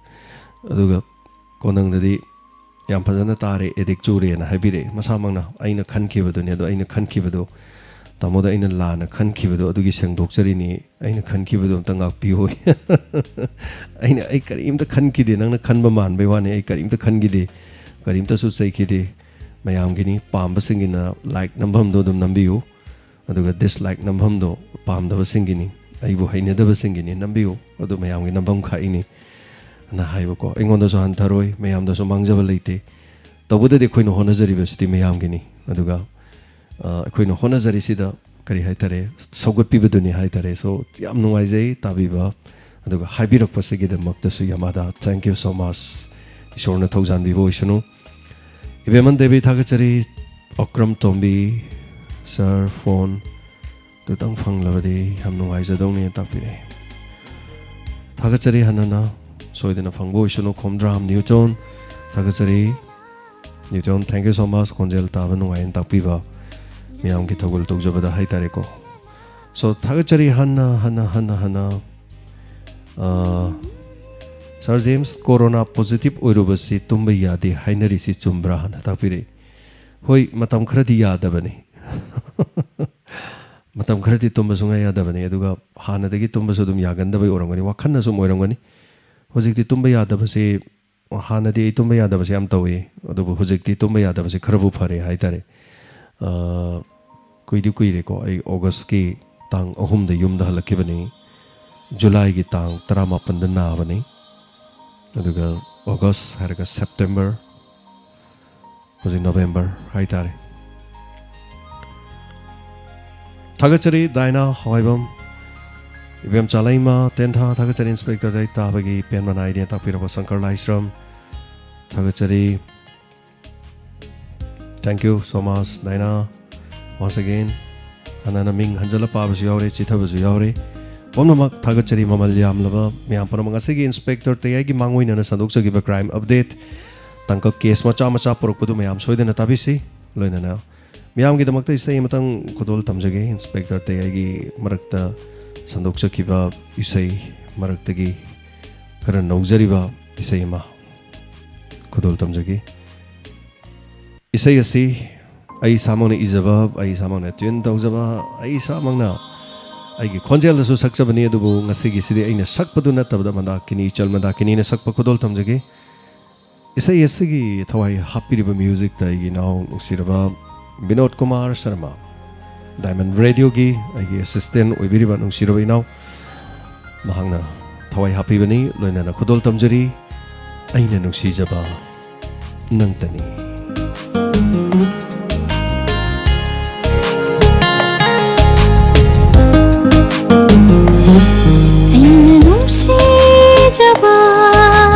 aduga konang da di yam phajana tare edik chure na habire masamang na aina khanki badu ne do aina khanki badu tamoda aina la na khanki badu adugi sengdok chari ni aina khanki badu tangak piyo aina ai karim ta khanki de nang na khanba man bai wane ai karim ta khangi de karim ta su sai ki de mayam gini pamba singina like nambam do dum nambiu aduga dislike nambam do pam da singini aibu haine da singini nambiu adu mayam gi nambam khaini na haibo ko engonda so hantaroi mayam da so mangjaba leite tabuda de khoino honajari besiti mayam gini aduga khoino honajari sida kari haitare sogot pibaduni haitare so yam nungai jai tabiba aduga haibirak pasigi de makta su yamada thank you so much isorna thaujan bibo isanu Ibeman Devi Thagachari Okram Tombi Sir phone Tutang Phang Lavadi Hamnu Aizadong ni Tapire Thagachari Hanana Soidina Phangbo Ishunu Komdram Newton Thagachari Newton thank you so much Konjel Tabanu Ain Tapiva Miyam ki Thogul Tugjabada Haitareko So Thagachari Hana Sir James Corona positive oirubasi tumba yadi hainari si chumbra hana tapire hoi matam khradi yadabani matam khradi tumba sunga yadabani aduga hana dagi tumba sudum yagandabai orangani wakhanna sum oirangani hojikti tumba yadabasi hana di tumba yadabasi am tawi adubu hojikti tumba yadabasi kharabu phare haitare kuire ko ai August ki tang ahum da yum da halakibani July ki tang 18 da nabani aduga August haraga September was in November haitare Thagachari Daina Hoibam Ibem Chalaima Tentha Thagachari Inspector Dai Tabagi Penman Idea Tapirava Sankar Laisram Thagachari thank you so much Daina once again Hanana Ming Hanjala Pabas Yaure Chithabas Yaure Onamak Thagachari Mamalyam Lava Miampanamangasigi Inspector Tayagi Mangwin and Sanduksa give a crime update Tanka case macha Purkudu Miam Soiden Tabisi Loina now Miam Gidamakta is saying Matang Kudul Tamjagi Inspector Tayagi Marakta Sanduksa Kiva Isai Maraktagi Karan Nogzariva Isayama Kudul Tamjagi Isai Asi Ai Samona Izaba Ai Samona Twin Dogzaba Ai Samana Aigi Konjel so Saksabani Dubu Nasigi Sidi in a Sakpaduna Tabda Mandakini, Chalmandakini, a Sakpa Kodol Tamjagi isai asigi thawai hapiriba music ta igi now siraba Vinod Kumar Sharma Diamond Radio gi igi assistant oibiriba nung siraba now mahangna thawai hapibani loinana khudol tamjari aina nung sijaba nangtani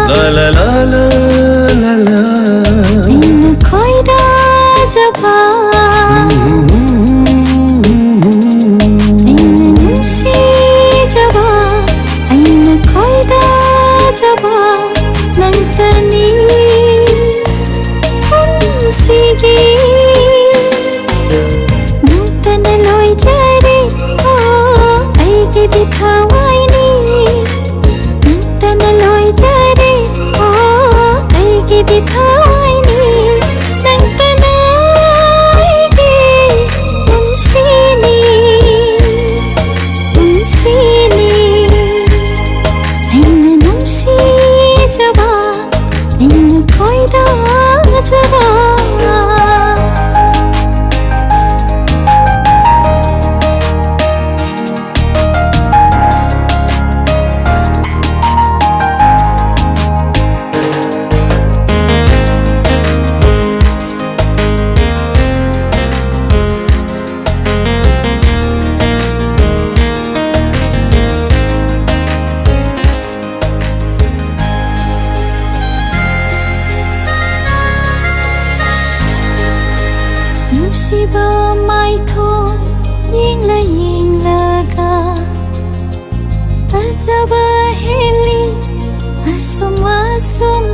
La la la la la la Aina khoida jaba Aina numsi jaba Aina khoida jaba Nangtani unsigi Nangtana loi jare Oh aigi dithawai ni Nangtana loi jare Oh aigi dithawai ni Nangtana aigi unsini unsini Aina numsi jaba Aina khoida jaba Nusiba mai tho ying la ga Azaba heli asum asum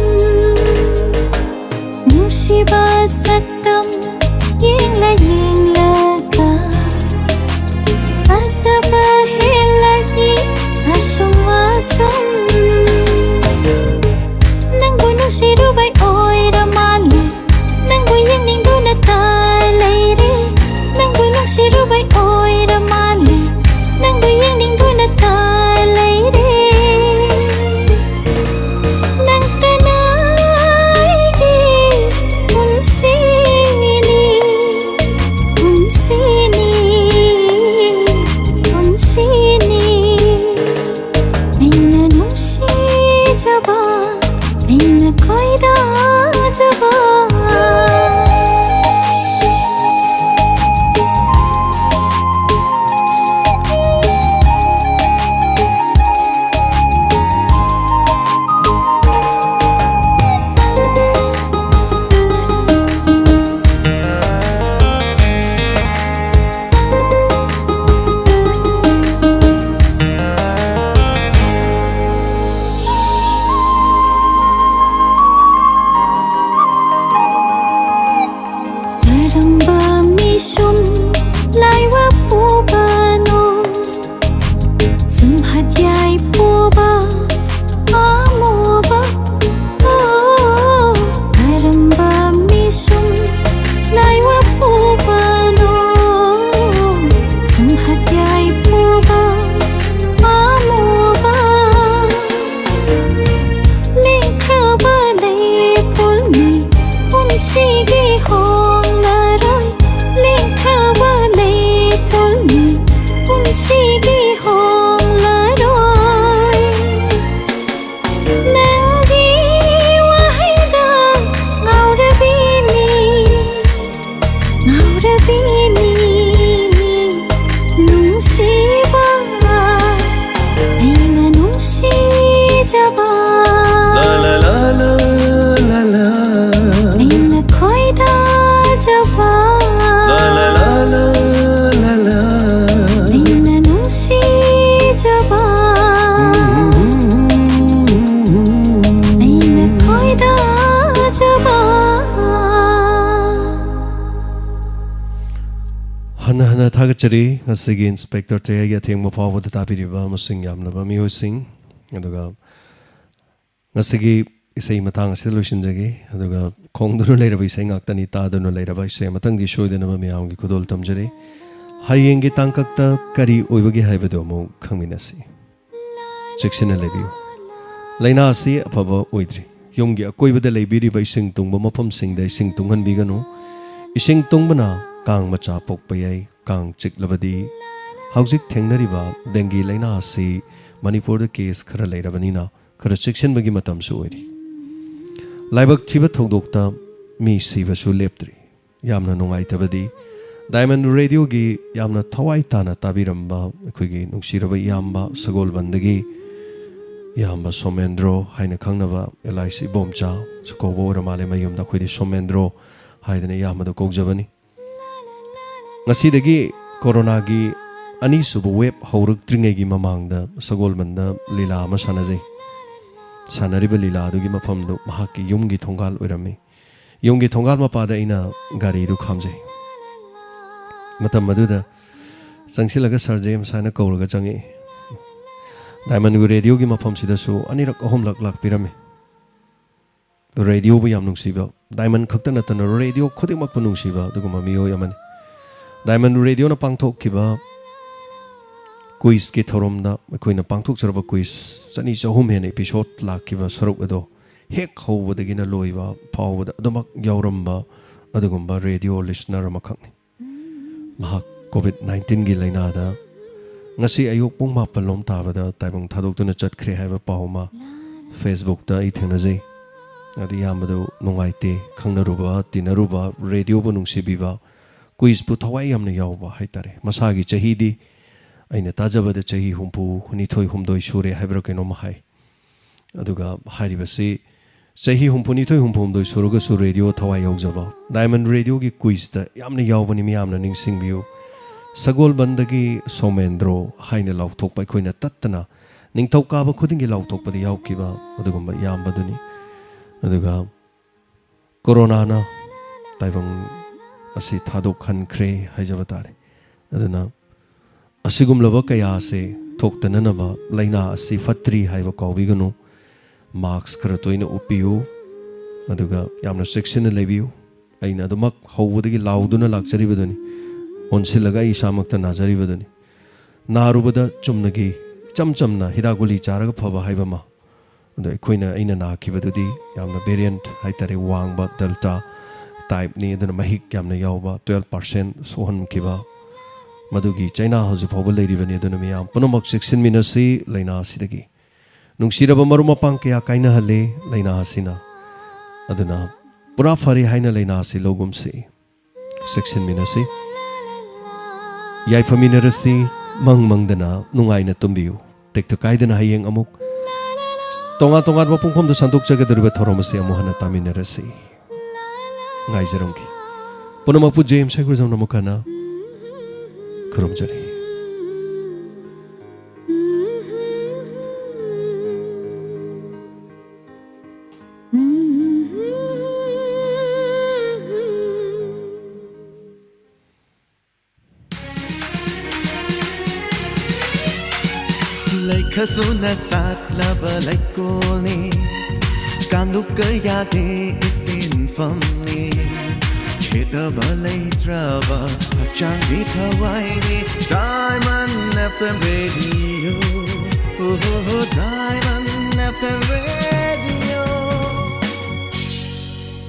Nusiba satam ying la ga Azaba heli asum asum Nangbu nusiru bai oi ramali Nangbu yang ning do na ta Siru bai oi ramali nang bayang ning do na ta lai re nang tanai gi unsini unsini unsini aina numsi jaba aina khoida jaba Hana Tagachari, Asigi Inspector Tega Thing Mopa the Tapiriba, Musing Yamnaba Musing, and Nasigi is a Matang solution Jagi, and Kong later by saying Actanita, the no later by say Matangi showed the Namamiangi Kudol Tamjari, Hayengi Tankakta, Kari Uivagi Havedomo, Kaminasi. Section 11. Laina si Apaba Uidri, ꯌꯨꯝꯒꯤ ꯑꯀꯣꯏꯕꯗ ꯂꯩꯕꯤꯔꯤꯕ ꯏꯁꯤꯡ ꯇꯨꯡꯕ ꯃꯐꯝꯁꯤꯡꯗ ꯏꯁꯤꯡ ꯇꯨꯡꯍꯟꯕꯤꯒꯅꯨ ꯏꯁꯤꯡ ꯇꯨꯡꯕꯅ ꯀꯥꯡ ꯃꯆꯥ ꯄꯣꯛꯄ ꯌꯥꯏ ꯀꯥꯡ ꯆꯤꯛꯂꯕꯗꯤ ꯍꯧꯖꯤꯛ ꯊꯦꯡꯅꯔꯤꯕ ꯗꯦꯡꯒꯤ ꯂꯩꯅꯥ ꯑꯁꯤ ꯃꯅꯤꯄꯨꯔꯗ ꯀꯦꯁ ꯈꯔ ꯂꯩꯔꯕꯅꯤꯅ ꯈꯔ ꯆꯦꯛꯁꯤꯟꯕꯒꯤ ꯃꯇꯝꯁꯨ ꯑꯣꯏꯔꯤ ꯂꯥꯏꯕꯛ ꯊꯤꯕ ꯊꯧꯗꯣꯛꯇ ꯃꯤ ꯁꯤꯕꯁꯨ ꯂꯦꯞꯇ꯭ꯔꯤ ꯌꯥꯝꯅ ꯅꯨꯡꯉꯥꯏꯇꯕꯗꯤ ꯗꯥꯏꯃꯟ ꯔꯦꯗꯤꯑꯣꯒꯤ ꯌꯥꯝꯅ ꯊꯋꯥꯏ ꯇꯥꯅ ꯇꯥꯕꯤꯔꯝꯕ ꯑꯩꯈꯣꯏꯒꯤ ꯅꯨꯡꯁꯤꯔꯕ ꯏꯌꯥꯝꯕ ꯁꯒꯣꯜꯕꯟꯗꯒꯤ ꯏꯌꯥꯝꯕ ꯁꯣꯃꯦꯟꯗ꯭ꯔꯣ ꯍꯥꯏꯅ ꯈꯪꯅꯕ LIC ꯏꯕꯣꯝꯆꯥ ꯁꯨꯀꯧꯕ ꯑꯣꯏꯔ ꯃꯥꯜꯂꯦ ꯃꯌꯨꯝꯗ ꯑꯩꯈꯣꯏꯗꯤ ꯁꯣꯃꯦꯟꯗ꯭ꯔꯣ ꯍꯥꯏꯗꯅ ꯏꯌꯥꯝꯕꯗ ꯀꯧꯖꯕꯅꯤ ꯉꯁꯤꯗꯒꯤ ꯀꯣꯔꯣꯅꯥꯒꯤ ꯑꯅꯤꯁꯨꯕ ꯋꯦꯕ ꯍꯧꯔꯛꯇ꯭ꯔꯤꯉꯩꯒꯤ ꯃꯃꯥꯡꯗ ꯁꯒꯣꯜꯕꯟꯗ ꯂꯤꯂꯥ ꯑꯃ ꯁꯥꯟꯅꯖꯩ ꯁꯥꯟꯅꯔꯤꯕ ꯂꯤꯂꯥ ꯑꯗꯨꯒꯤ ꯃꯐꯝꯗꯨ ꯃꯍꯥꯛꯀꯤ ꯌꯨꯝꯒꯤ ꯊꯣꯡꯒꯥꯜ ꯑꯣꯏꯔꯝꯃꯤ ꯌꯨꯝꯒꯤ ꯊꯣꯡꯒꯥꯜ ꯃꯄꯥꯗ ꯑꯩꯅ ꯒꯥꯔꯤꯗꯨ ꯈꯥꯝꯖꯩ ꯃꯇꯝ ꯑꯗꯨꯗ ꯆꯪꯁꯤꯜꯂꯒ ꯁꯔ ꯖꯦꯝꯁ ꯍꯥꯏꯅ ꯀꯧꯔꯒ ꯆꯪꯉꯛꯏ ꯗꯥꯏꯃꯟꯒꯤ ꯔꯦꯗꯤꯑꯣꯒꯤ ꯃꯐꯝꯁꯤꯗꯁꯨ ꯑꯅꯤꯔꯛ ꯑꯍꯨꯝꯂꯛ ꯂꯥꯛꯄꯤꯔꯝꯃꯤ ꯔꯦꯗꯤꯑꯣꯕꯨ ꯌꯥꯝ ꯅꯨꯡꯁꯤꯕ ꯗꯥꯏꯃꯟ ꯈꯛꯇ ꯅꯠꯇꯅ ꯔꯦꯗꯤꯑꯣ ꯈꯨꯗꯤꯡꯃꯛꯄꯨ ꯅꯨꯡꯁꯤꯕ ꯑꯗꯨꯒꯨꯝꯕ ꯃꯤꯑꯣꯏ ꯑꯃꯅꯤ ꯗꯥꯏꯃꯟ ꯔꯦꯗꯤꯑꯣꯅ ꯄꯥꯡꯊꯣꯛꯈꯤꯕ ꯀꯨꯏꯖꯀꯤ ꯊꯧꯔꯝꯗ ꯑꯩꯈꯣꯏꯅ ꯄꯥꯡꯊꯣꯛꯆꯔꯕ ꯀꯨꯏꯖ 200-300 ꯍꯦꯟꯅ ꯑꯦꯄꯤꯁꯣꯗ ꯂꯥꯛꯈꯤꯕ ꯁꯔꯨꯛ ꯑꯗꯣ ꯍꯦꯛ ꯍꯧꯕꯗꯒꯤꯅ ꯂꯣꯏꯕ ꯐꯥꯎꯕꯗ ꯑꯗꯨꯃꯛ ꯌꯥꯎꯔꯝꯕ ꯑꯗꯨꯒꯨꯝꯕ ꯔꯦꯗꯤꯑꯣ ꯂꯤꯁꯅꯔ ꯑꯃꯈꯛꯅꯤ ꯃꯍꯥꯛ COVID-19ꯒꯤ ꯂꯩꯅꯥꯗ ngasi ayuk pung mapalom tabada taibong thadoktu na chatkre haiba pauma Facebook ta I thengnajai adi yamadu nungaite khangnaruba tinaruba radio bu nungsibiba quiz pu thawai yamna yawba haitare masagi chahidi aina tajabada chahi humpu nithoi humdoi sure haibra keno mahai aduga haribasi chahi humpu nithoi humpu humdoi suruga su radio thawai yawjaba diamond radio gi quiz ta yamna yawbani mi yamna ningsingbiu Sagolbandagi Somendro haina lauthokpa aikoina tattana ningthokaba khudingi lauthokpadi yaukiba adugumba yambaduni aduga corona na taibang asi thadok khankhre haijaba tare aduna asigumlaba kaya se thoktananaba laina asi fatri haiba kawbiganu marks khara toina upiu aduga yamna section lebiu aina adumak howudagi lauduna lakcharibaduni onsilaga isamakta nazaribadani narubada chumnagi chamchamna hidaguli charaga phaba haibama ado ekoina aina nakhibadudi yamna variant haitare wangba delta type ni aduna mahik yamna yawba 12% sohan kiba madugi china hoji phaba leiribani aduna miyam punomak 16 minasi laina sidagi nungsiraba maruma pangkya kaina hale laina hasina aduna pura fari haina laina si logumsi 16 minasi Yaifaminarasi mang mangdana nungaina tumbiu tekto kaidana hayeng amuk tonga ba pungphom da santuk chagaduriba thoromase amuhana taminarasi ngaijarongki punomapu James Hegurjam namukana khurumjari Khasuna sat laba laikoni kanuk kaya de itin famni cheta balai traba chang di thawai ni Diamond FM radio oh Diamond FM radio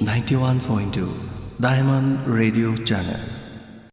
91.2 Diamond Radio Channel